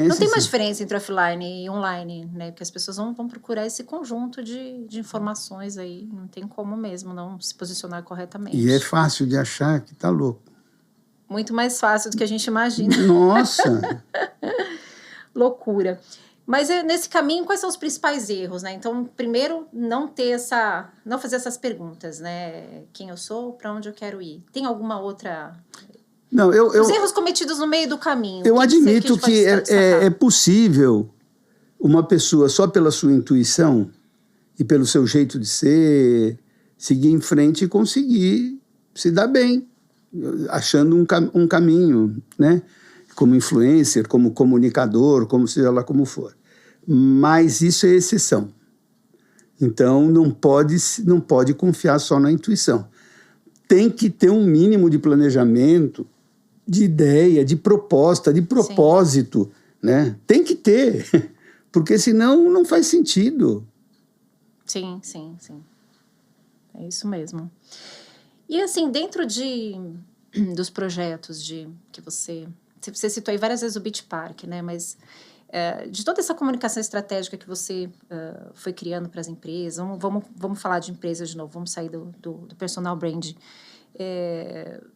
Não tem mais diferença entre offline e online, né? Porque as pessoas vão procurar esse conjunto de informações aí. Não tem como mesmo não se posicionar corretamente. E é fácil de achar que tá louco. Muito mais fácil do que a gente imagina. Nossa! Loucura. Mas nesse caminho, quais são os principais erros, né? Então, primeiro, não fazer essas perguntas, né? Quem eu sou, para onde eu quero ir. Tem alguma outra... Não, os erros cometidos no meio do caminho. Eu admito que é possível uma pessoa, só pela sua intuição e pelo seu jeito de ser, seguir em frente e conseguir se dar bem, achando um caminho, né? Como influencer, como comunicador, como seja lá como for. Mas isso é exceção. Então, não pode confiar só na intuição. Tem que ter um mínimo de planejamento, de ideia, de proposta, de propósito, né? Tem que ter, porque senão não faz sentido. Sim. É isso mesmo. E assim, dentro dos projetos que você citou aí várias vezes o Beach Park, né? Mas de toda essa comunicação estratégica que você foi criando para as empresas, vamos falar de empresas de novo, vamos sair do personal brand.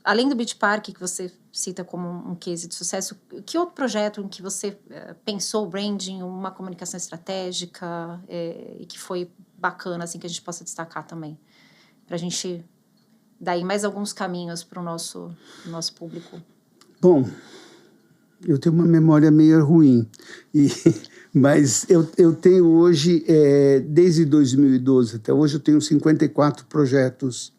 Além do Beach Park, que você cita como um case de sucesso, que outro projeto em que você pensou o branding, uma comunicação estratégica e que foi bacana, assim, que a gente possa destacar também, para a gente dar aí mais alguns caminhos para o nosso público? Bom, eu tenho uma memória meio ruim, mas eu tenho hoje, desde 2012 até hoje, eu tenho 54 projetos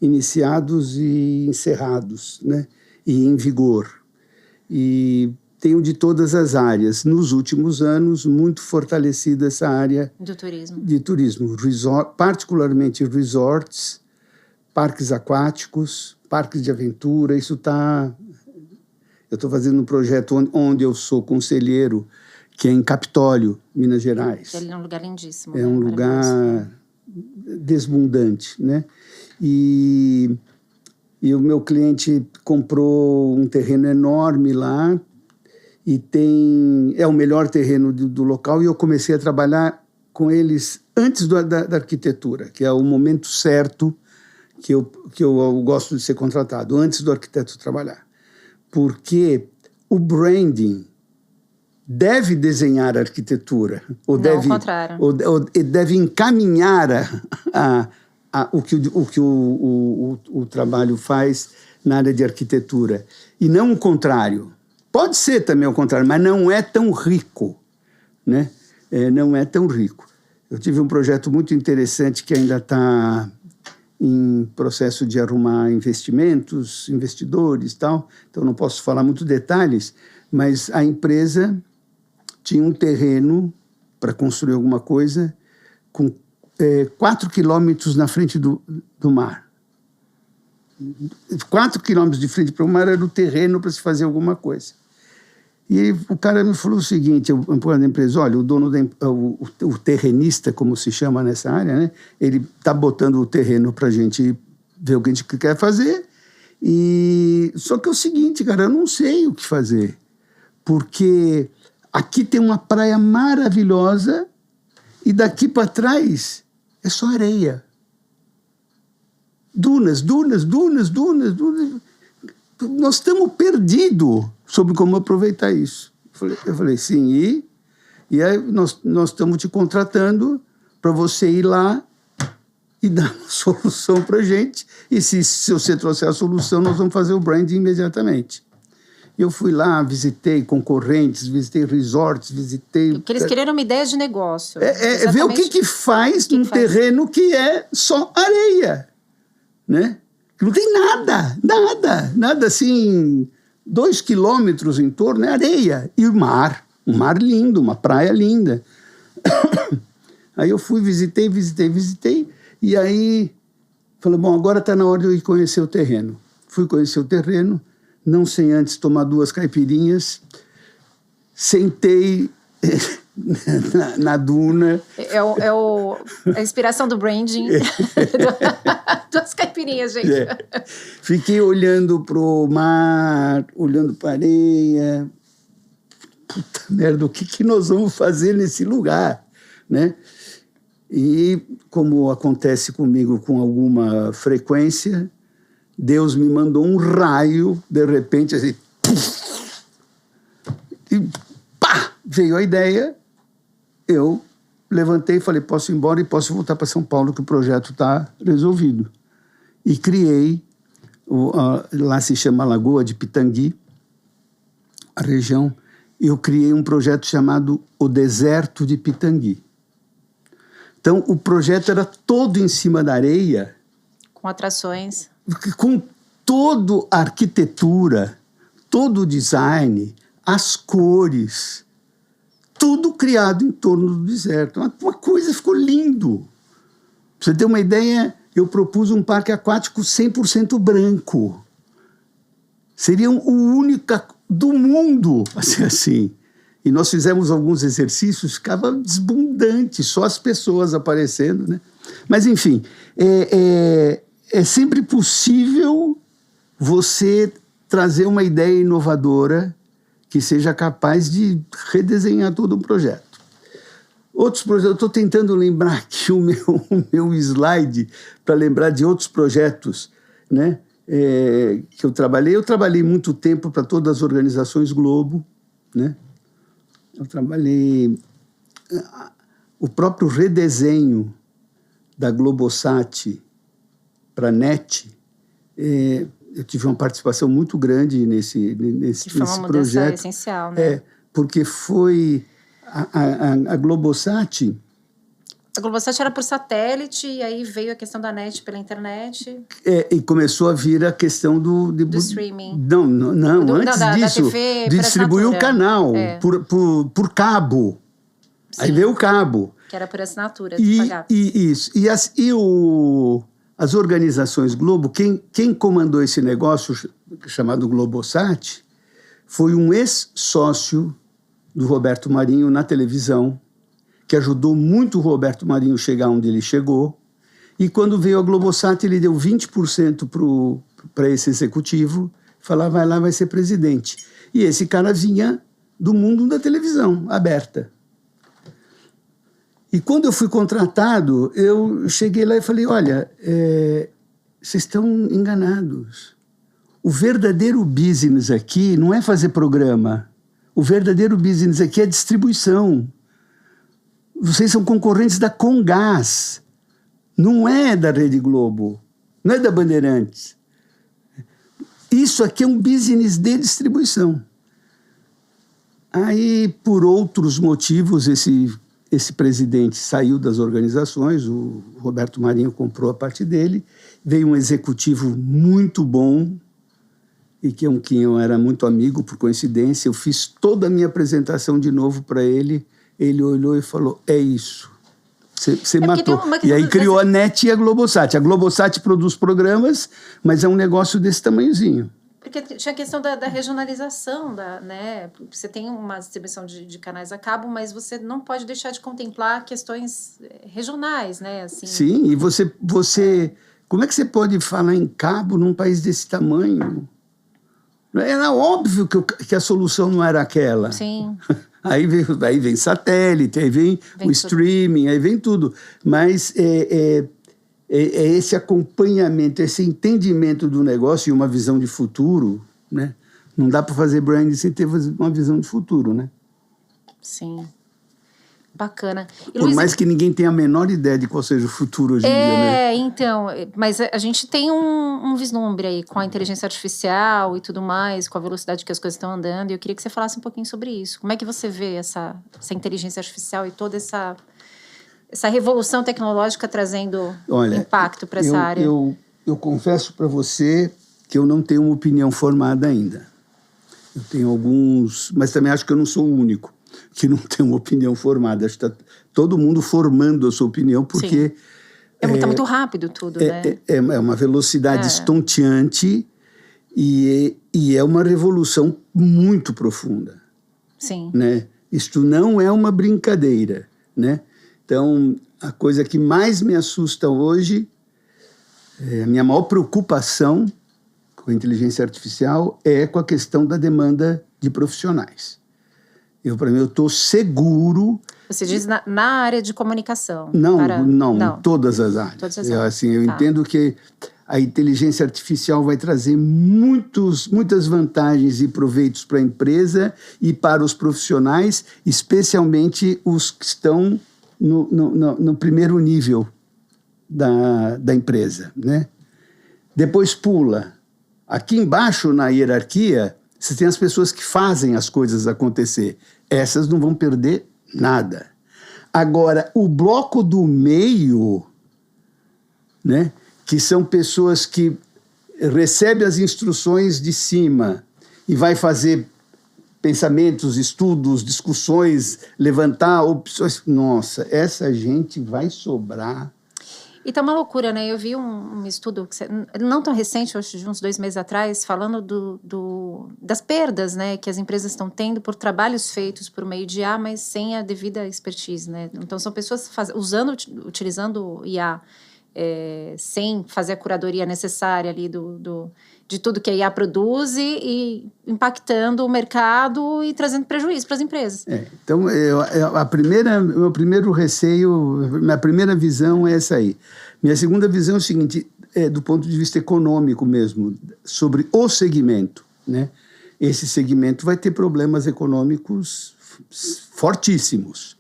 iniciados e encerrados, né? E em vigor. E tenho de todas as áreas. Nos últimos anos, muito fortalecida essa área de turismo. Particularmente resorts, parques aquáticos, parques de aventura. Eu estou fazendo um projeto onde eu sou conselheiro, que é em Capitólio, Minas Gerais. Ele é um lugar lindíssimo. É um lugar desbundante, né? E o meu cliente comprou um terreno enorme lá e é o melhor terreno do local, e eu comecei a trabalhar com eles antes da arquitetura, que é o momento certo que eu gosto de ser contratado, antes do arquiteto trabalhar. Porque o branding deve desenhar a arquitetura, ou deve encaminhar o que o trabalho faz na área de arquitetura, e não o contrário. Pode ser também o contrário, mas não é tão rico, né? Não é tão rico. Eu tive um projeto muito interessante que ainda está em processo de arrumar investidores e tal, então não posso falar muito detalhes, mas a empresa tinha um terreno para construir alguma coisa com 4 quilômetros na frente do mar. 4 quilômetros de frente para o mar era o terreno para se fazer alguma coisa. E o cara me falou o seguinte, o empregado da empresa, olha, o dono o terrenista, como se chama nessa área, né? Ele está botando o terreno para a gente ver o que a gente quer fazer. Só que é o seguinte, cara, eu não sei o que fazer. Porque aqui tem uma praia maravilhosa e daqui para trás é só areia. Dunas. Nós estamos perdidos sobre como aproveitar isso. Eu falei sim, e aí nós estamos te contratando para você ir lá e dar uma solução para a gente. E se você trouxer a solução, nós vamos fazer o branding imediatamente. Eu fui lá, visitei concorrentes, visitei resorts, visitei... Porque eles queriam uma ideia de negócio. Ver o que faz num terreno que é só areia, né? Não tem nada assim, 2 quilômetros em torno é areia. E o mar, um mar lindo, uma praia linda. Aí eu fui, visitei, e aí falei, bom, agora está na hora de eu ir conhecer o terreno. Fui conhecer o terreno, não sem antes tomar 2 caipirinhas, sentei na duna. É a inspiração do branding. 2 caipirinhas, gente. Fiquei olhando pro mar, olhando para a areia. Puta merda, o que nós vamos fazer nesse lugar, né? E como acontece comigo com alguma frequência, Deus me mandou um raio, de repente, assim, e pá, veio a ideia. Eu levantei e falei, posso ir embora e posso voltar para São Paulo, que o projeto está resolvido. E criei, lá se chama Lagoa de Pitangui, a região, eu criei um projeto chamado O Deserto de Pitangui. Então, o projeto era todo em cima da areia. Com atrações. Com toda a arquitetura, todo o design, as cores, tudo criado em torno do deserto. Uma coisa ficou lindo. Pra você ter uma ideia, eu propus um parque aquático 100% branco. Seria o único do mundo a ser assim. E nós fizemos alguns exercícios, ficava desbundante, só as pessoas aparecendo, né? Mas, enfim, é sempre possível você trazer uma ideia inovadora que seja capaz de redesenhar todo um projeto. Outros projetos, eu estou tentando lembrar aqui o meu slide para lembrar de outros projetos, né, que eu trabalhei. Eu trabalhei muito tempo para todas as organizações Globo, né? Eu trabalhei o próprio redesenho da Globosat para a NET. Eu tive uma participação muito grande nesse foi uma projeto. Essencial, né? Porque foi a Globosat. A Globosat era por satélite, e aí veio a questão da NET pela internet. E começou a vir a questão do streaming. Não, antes disso, da TV, distribuir o canal por cabo. Sim. Aí veio o cabo. Que era por assinatura, de pagar. Isso. As organizações Globo, quem comandou esse negócio chamado Globosat foi um ex-sócio do Roberto Marinho na televisão, que ajudou muito o Roberto Marinho chegar onde ele chegou. E quando veio a Globosat, ele deu 20% para esse executivo, falava, vai lá, vai ser presidente. E esse cara vinha do mundo da televisão aberta. E quando eu fui contratado, eu cheguei lá e falei, olha, vocês estão enganados. O verdadeiro business aqui não é fazer programa. O verdadeiro business aqui é distribuição. Vocês são concorrentes da Comgás. Não é da Rede Globo. Não é da Bandeirantes. Isso aqui é um business de distribuição. Aí, por outros motivos, esse presidente saiu das organizações, o Roberto Marinho comprou a parte dele, veio um executivo muito bom, e com quem eu era muito amigo, por coincidência. Eu fiz toda a minha apresentação de novo para ele, ele olhou e falou, é isso, você matou. E aí criou a NET e a Globosat. A Globosat produz programas, mas é um negócio desse tamanhozinho. Porque tinha a questão da regionalização, né? Você tem uma distribuição de canais a cabo, mas você não pode deixar de contemplar questões regionais, né? Assim, Sim, e você... Como é que você pode falar em cabo num país desse tamanho? Era óbvio que a solução não era aquela. sim. Aí vem satélite, aí vem o streaming, aí vem tudo. Mas é esse acompanhamento, esse entendimento do negócio e uma visão de futuro, né? Não dá para fazer branding sem ter uma visão de futuro, né? Sim. Bacana. E, Por Luiz, mais que ninguém tenha a menor ideia de qual seja o futuro hoje em dia, né? Então, mas a gente tem um vislumbre aí com a inteligência artificial e tudo mais, com a velocidade que as coisas estão andando, e eu queria que você falasse um pouquinho sobre isso. Como é que você vê essa inteligência artificial e toda essa revolução tecnológica trazendo impacto para essa área? Eu confesso para você que eu não tenho uma opinião formada ainda. Eu tenho alguns, mas também acho que eu não sou o único que não tem uma opinião formada. Acho que está todo mundo formando a sua opinião, porque... Tá muito rápido tudo, né? É uma velocidade estonteante e é uma revolução muito profunda. Sim. Né? Isto não é uma brincadeira, né? Então, a coisa que mais me assusta hoje, a minha maior preocupação com a inteligência artificial é com a questão da demanda de profissionais. Para mim, eu estou seguro... Você diz na área de comunicação? Não, em todas as áreas. Todas as áreas. Eu entendo que a inteligência artificial vai trazer muitas vantagens e proveitos para a empresa e para os profissionais, especialmente os que estão no primeiro nível da empresa, né? Depois pula. Aqui embaixo, na hierarquia, você tem as pessoas que fazem as coisas acontecer. Essas não vão perder nada. Agora, o bloco do meio, né, que são pessoas que recebem as instruções de cima e vai fazer pensamentos, estudos, discussões, levantar opções. Nossa, essa gente vai sobrar. E tá uma loucura, né? Eu vi um estudo, não tão recente, acho de uns 2 meses atrás, falando das perdas, né, que as empresas estão tendo por trabalhos feitos por meio de IA, mas sem a devida expertise, né? Então, são pessoas utilizando IA sem fazer a curadoria necessária ali de tudo que a IA produz e impactando o mercado e trazendo prejuízo para as empresas. Então, meu primeiro receio, minha primeira visão é essa aí. Minha segunda visão é o seguinte, do ponto de vista econômico mesmo, sobre o segmento, né? Esse segmento vai ter problemas econômicos fortíssimos.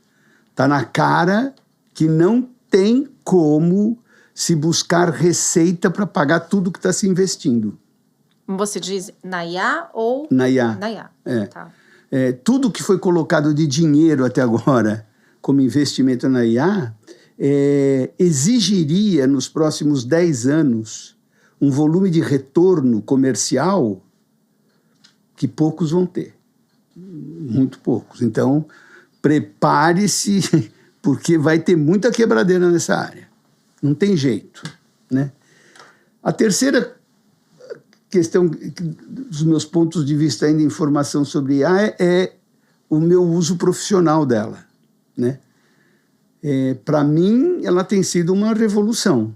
Está na cara que não tem como se buscar receita para pagar tudo que está se investindo. Você diz na IA ou... Na IA. Na IA, tá. Tudo que foi colocado de dinheiro até agora como investimento na IA exigiria, nos próximos 10 anos, um volume de retorno comercial que poucos vão ter. Muito poucos. Então, prepare-se, porque vai ter muita quebradeira nessa área. Não tem jeito, né? A terceira questão dos meus pontos de vista ainda em formação sobre IA é o meu uso profissional dela, né? Para mim, ela tem sido uma revolução,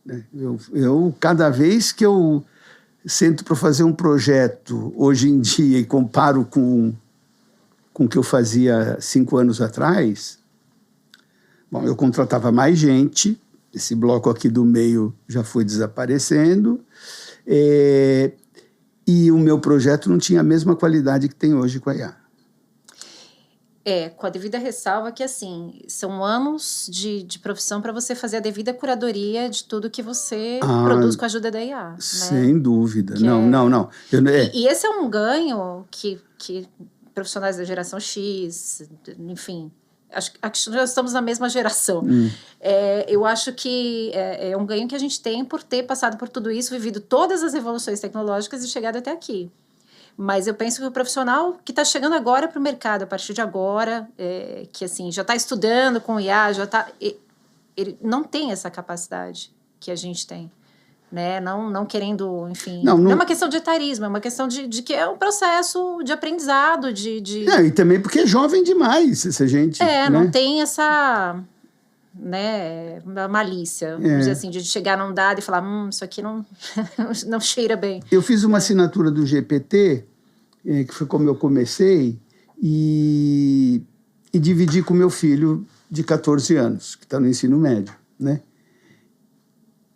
né? Eu, cada vez que eu sento para fazer um projeto hoje em dia e comparo com o que eu fazia 5 anos atrás, bom, eu contratava mais gente, esse bloco aqui do meio já foi desaparecendo, e o meu projeto não tinha a mesma qualidade que tem hoje com a IA. Com a devida ressalva que, assim, são anos de profissão para você fazer a devida curadoria de tudo que você produz com a ajuda da IA. Sem né? dúvida. Não. E esse é um ganho que profissionais da geração X, enfim... Acho que nós estamos na mesma geração. Eu acho que é um ganho que a gente tem por ter passado por tudo isso, vivido todas as revoluções tecnológicas e chegado até aqui. Mas eu penso que o profissional que está chegando agora para o mercado, a partir de agora, que assim, já está estudando com IA, ele não tem essa capacidade que a gente tem. né? Não querendo, enfim... Não é uma questão de etarismo, é uma questão de que é um processo de aprendizado, e também porque é jovem demais essa gente. Não tem essa... né, malícia, vamos dizer assim, de chegar num dado e falar, isso aqui não cheira bem. Eu fiz uma assinatura do GPT, que foi como eu comecei, e dividi com meu filho de 14 anos, que está no ensino médio, né?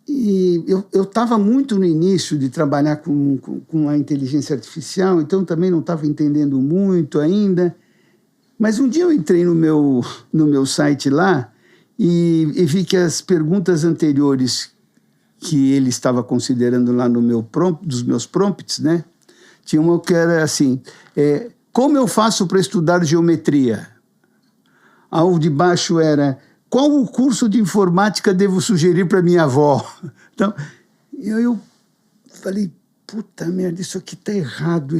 E eu estava muito no início de trabalhar com a inteligência artificial, então também não estava entendendo muito ainda, mas um dia eu entrei no meu site lá, e vi que as perguntas anteriores que ele estava considerando lá no dos meus prompts, né? Tinha uma que era assim, como eu faço para estudar geometria? Ao de baixo era, qual o curso de informática devo sugerir para minha avó? Então, eu falei, puta merda, isso aqui está errado,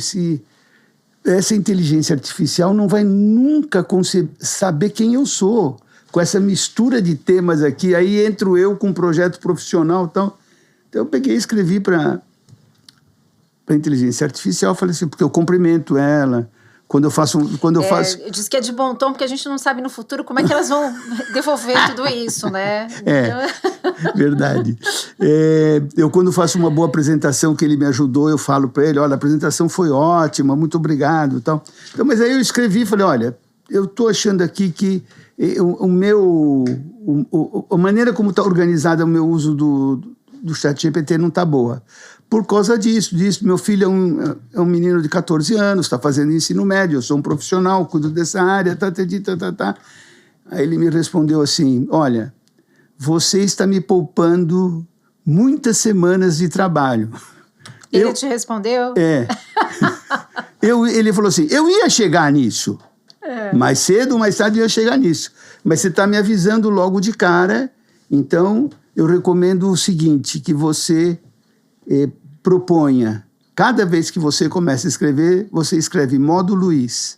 essa inteligência artificial não vai nunca saber quem eu sou. Com essa mistura de temas aqui, aí entro eu com um projeto profissional e tal. Então eu peguei e escrevi para a inteligência artificial, falei assim, porque eu cumprimento ela, quando eu faço... Diz que é de bom tom, porque a gente não sabe no futuro como é que elas vão devolver tudo isso, né? Verdade. Eu, quando faço uma boa apresentação que ele me ajudou, eu falo para ele, olha, a apresentação foi ótima, muito obrigado e tal. Então, mas aí eu escrevi e falei, olha, eu estou achando aqui que a maneira como está organizada o meu uso do ChatGPT não está boa. Por causa disso. Meu filho é um menino de 14 anos, está fazendo ensino médio, eu sou um profissional, cuido dessa área, tá. Aí ele me respondeu assim, olha, você está me poupando muitas semanas de trabalho. Ele te respondeu? Ele falou assim, eu ia chegar nisso. Mais cedo ou mais tarde eu ia chegar nisso. Mas você está me avisando logo de cara, então eu recomendo o seguinte, que você proponha, cada vez que você começa a escrever, você escreve modo Luiz,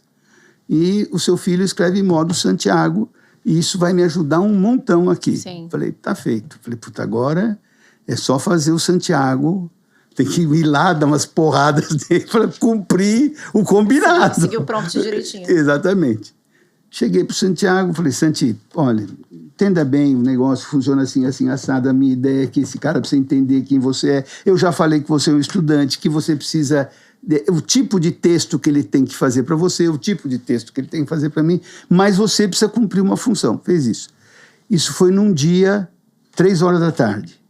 e o seu filho escreve modo Santiago, e isso vai me ajudar um montão aqui. Sim. Falei, tá feito. Falei, puta, agora é só fazer o Santiago, tem que ir lá, dar umas porradas dele para cumprir o combinado. Seguir o prompt direitinho. Exatamente. Cheguei para o Santiago, falei, Santi, olha, entenda bem, o negócio funciona assim, assim, assado. A minha ideia é que esse cara precisa entender quem você é. Eu já falei que você é um estudante, que você precisa... o tipo de texto que ele tem que fazer para você, o tipo de texto que ele tem que fazer para mim, mas você precisa cumprir uma função. Fez isso. Isso foi num dia, 3h da tarde.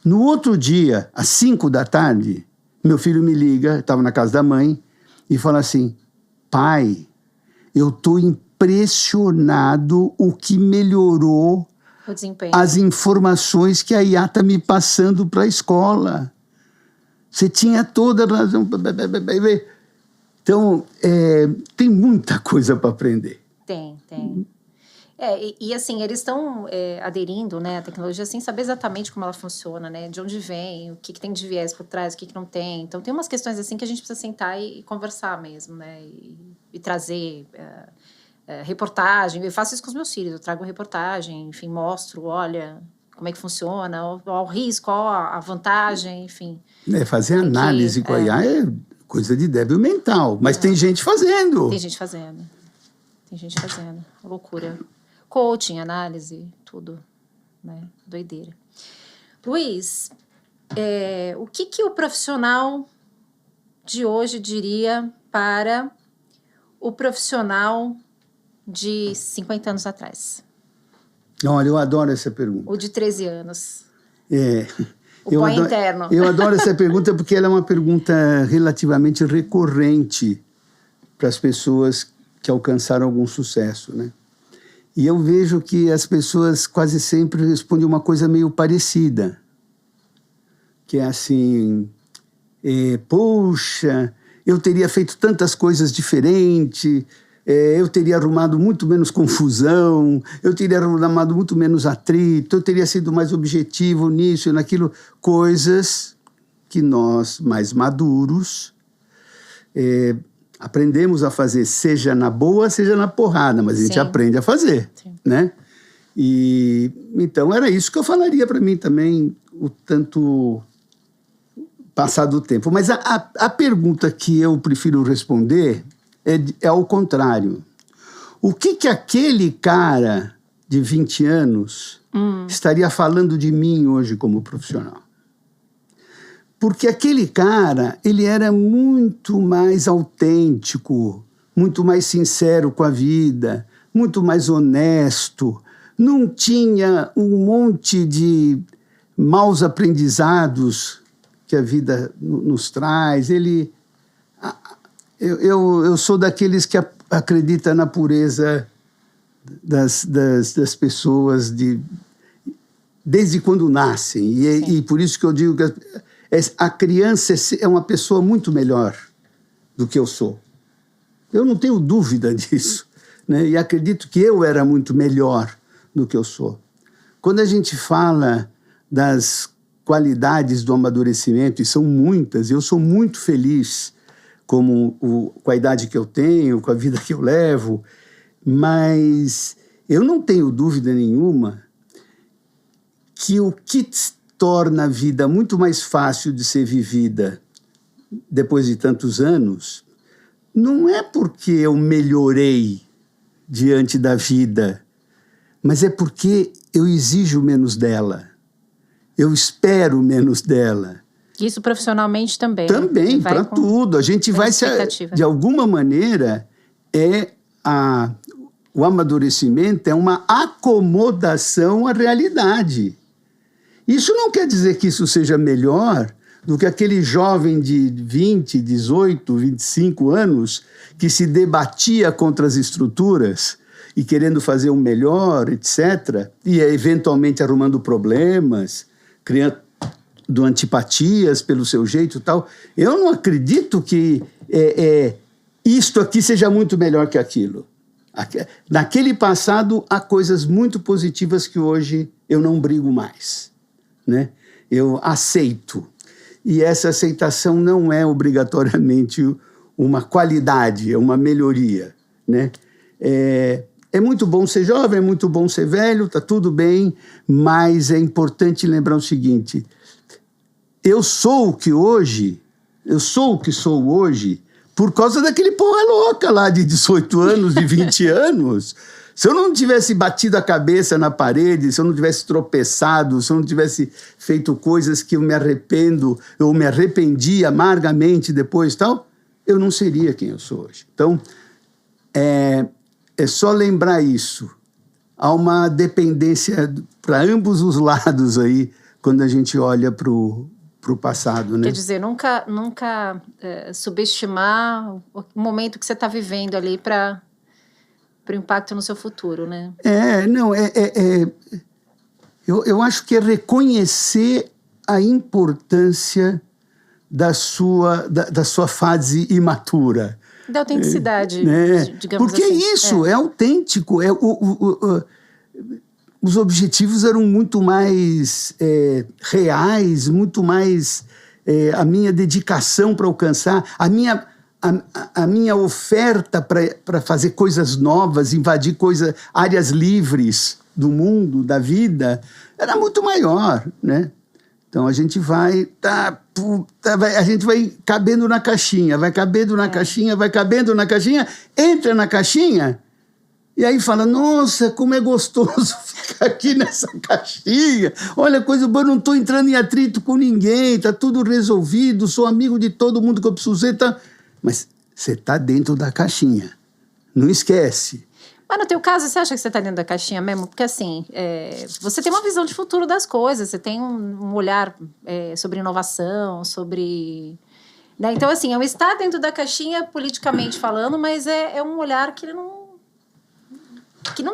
No outro dia, às 5 da tarde, meu filho me liga, estava na casa da mãe, e fala assim, pai, eu estou impressionado o que melhorou o desempenho. As informações que a IA está me passando para a escola. Você tinha toda a razão. Então, tem muita coisa para aprender. Tem. E assim, eles estão aderindo, né, à tecnologia sem saber exatamente como ela funciona, né, de onde vem, o que tem de viés por trás, o que não tem. Então, tem umas questões assim que a gente precisa sentar e conversar mesmo, né, e trazer reportagem. Eu faço isso com os meus filhos, eu trago reportagem, enfim, mostro, olha como é que funciona, o risco, qual a vantagem, enfim. Fazer análise com a IA é coisa de débil mental, mas tem gente fazendo. Tem gente fazendo. Loucura. Coaching, análise, tudo, né? Doideira. Luiz, o que o profissional de hoje diria para o profissional de 50 anos atrás? Olha, eu adoro essa pergunta. O de 13 anos. O pai interno. Eu adoro essa pergunta porque ela é uma pergunta relativamente recorrente para as pessoas que alcançaram algum sucesso, né? E eu vejo que as pessoas quase sempre respondem uma coisa meio parecida. Que é assim, poxa, eu teria feito tantas coisas diferentes, eu teria arrumado muito menos confusão, eu teria arrumado muito menos atrito, eu teria sido mais objetivo nisso e naquilo. Coisas que nós, mais maduros, aprendemos a fazer, seja na boa, seja na porrada, mas a gente aprende a fazer, né? E então era isso que eu falaria para mim também. o tanto passado o tempo. Mas a pergunta que eu prefiro responder é ao contrário. O que aquele cara de 20 anos estaria falando de mim hoje como profissional? Porque aquele cara, ele era muito mais autêntico, muito mais sincero com a vida, muito mais honesto, não tinha um monte de maus aprendizados que a vida nos traz. Eu sou daqueles que acredita na pureza das pessoas desde quando nascem. E por isso que eu digo que a criança é uma pessoa muito melhor do que eu sou. Eu não tenho dúvida disso, né? E acredito que eu era muito melhor do que eu sou. Quando a gente fala das qualidades do amadurecimento, e são muitas, eu sou muito feliz com a idade que eu tenho, com a vida que eu levo, mas eu não tenho dúvida nenhuma que o que torna a vida muito mais fácil de ser vivida depois de tantos anos não é porque eu melhorei diante da vida, mas é porque eu exijo menos dela, eu espero menos dela. Isso profissionalmente também. Também, para tudo. A gente vai de alguma maneira, o amadurecimento é uma acomodação à realidade. Isso não quer dizer que isso seja melhor do que aquele jovem de 20, 18, 25 anos que se debatia contra as estruturas e querendo fazer o melhor, etc., e eventualmente arrumando problemas, criando antipatias pelo seu jeito e tal. Eu não acredito que isto aqui seja muito melhor que aquilo. Naquele passado, há coisas muito positivas que hoje eu não brigo mais, né? Eu aceito. E essa aceitação não é obrigatoriamente uma qualidade, é uma melhoria, né? É muito bom ser jovem, é muito bom ser velho, está tudo bem, mas é importante lembrar o seguinte: eu sou o que sou hoje por causa daquele porra louca lá de 18 anos, de 20 anos. Se eu não tivesse batido a cabeça na parede, se eu não tivesse tropeçado, se eu não tivesse feito coisas que eu me arrependo, eu me arrependi amargamente depois e tal, eu não seria quem eu sou hoje. Então, é só lembrar isso. Há uma dependência para ambos os lados aí, quando a gente olha para o passado, né? Quer dizer, nunca subestimar o momento que você está vivendo ali para o impacto no seu futuro, né? Eu acho que é reconhecer a importância da sua fase imatura. Da autenticidade, digamos porque assim. Porque isso é autêntico. Os objetivos eram muito mais reais, muito mais a minha dedicação para alcançar, a minha oferta para fazer coisas novas, invadir áreas livres do mundo, da vida, era muito maior, né? Então a gente vai cabendo na caixinha, vai cabendo na caixinha, vai cabendo na caixinha, entra na caixinha e aí fala: nossa, como é gostoso ficar aqui nessa caixinha, olha, coisa boa, não estou entrando em atrito com ninguém, está tudo resolvido, sou amigo de todo mundo que eu preciso ser, tá? Mas você está dentro da caixinha, não esquece. Mas no teu caso, você acha que você está dentro da caixinha mesmo? Porque assim, você tem uma visão de futuro das coisas, você tem um olhar sobre inovação, sobre... Né? Então assim, é um estar dentro da caixinha politicamente falando, mas é um olhar que não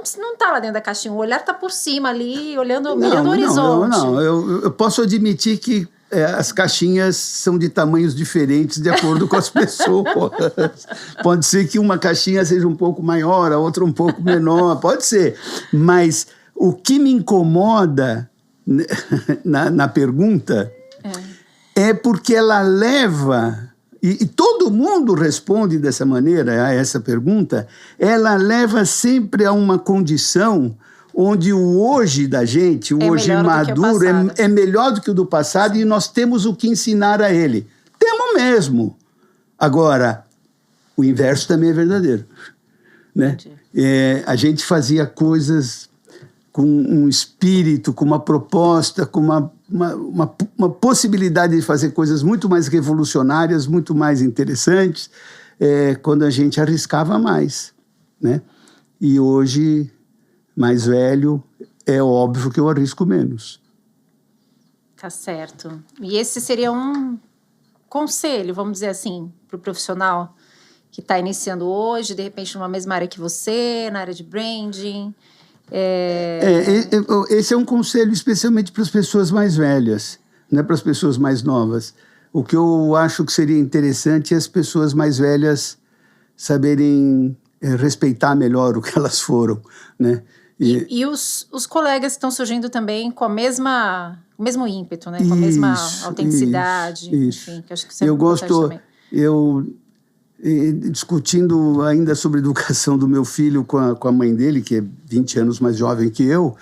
está lá dentro da caixinha. O olhar está por cima ali, mirando o horizonte. Eu posso admitir que as caixinhas são de tamanhos diferentes de acordo com as pessoas. Pode ser que uma caixinha seja um pouco maior, a outra um pouco menor, pode ser. Mas o que me incomoda na pergunta é porque ela leva, e todo mundo responde dessa maneira a essa pergunta, ela leva sempre a uma condição onde o hoje da gente, o hoje maduro, é melhor do que o do passado, e nós temos o que ensinar a ele. Temos mesmo. Agora, o inverso também é verdadeiro. Né? A gente fazia coisas com um espírito, com uma proposta, com uma possibilidade de fazer coisas muito mais revolucionárias, muito mais interessantes, quando a gente arriscava mais. Né? E hoje, mais velho, é óbvio que eu arrisco menos. Tá certo. E esse seria um conselho, vamos dizer assim, para o profissional que está iniciando hoje, de repente numa mesma área que você, na área de branding? Esse é um conselho especialmente para as pessoas mais velhas, não é para as pessoas mais novas. O que eu acho que seria interessante é as pessoas mais velhas saberem respeitar melhor o que elas foram, né? E os colegas que estão surgindo também com o mesmo ímpeto, né? Com a mesma autenticidade, enfim, que acho que isso é importante também. Discutindo ainda sobre a educação do meu filho com a mãe dele, que é 20 anos mais jovem que eu,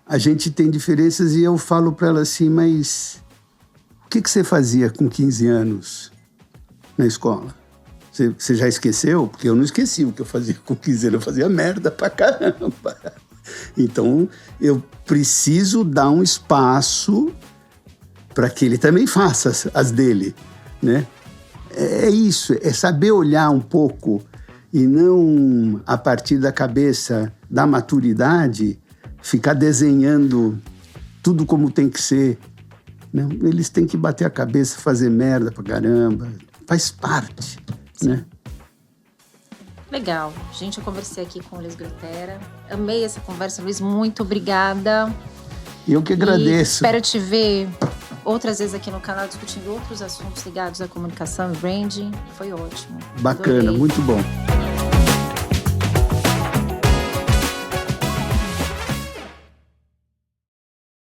a gente tem diferenças e eu falo para ela assim, mas o que você fazia com 15 anos na escola? Você já esqueceu? Porque eu não esqueci o que eu fazia com 15 anos. Eu fazia merda pra caramba. Então, eu preciso dar um espaço para que ele também faça as dele, né? É isso, é saber olhar um pouco e não, a partir da cabeça da maturidade, ficar desenhando tudo como tem que ser. Não, eles têm que bater a cabeça, fazer merda pra caramba. Faz parte. Né? Legal. Gente, eu conversei aqui com o Luiz Grutera. Amei essa conversa, Luiz. Muito obrigada. Eu que agradeço. Espero te ver outras vezes aqui no canal discutindo outros assuntos ligados à comunicação e branding. Foi ótimo. Bacana, adorei. Muito bom.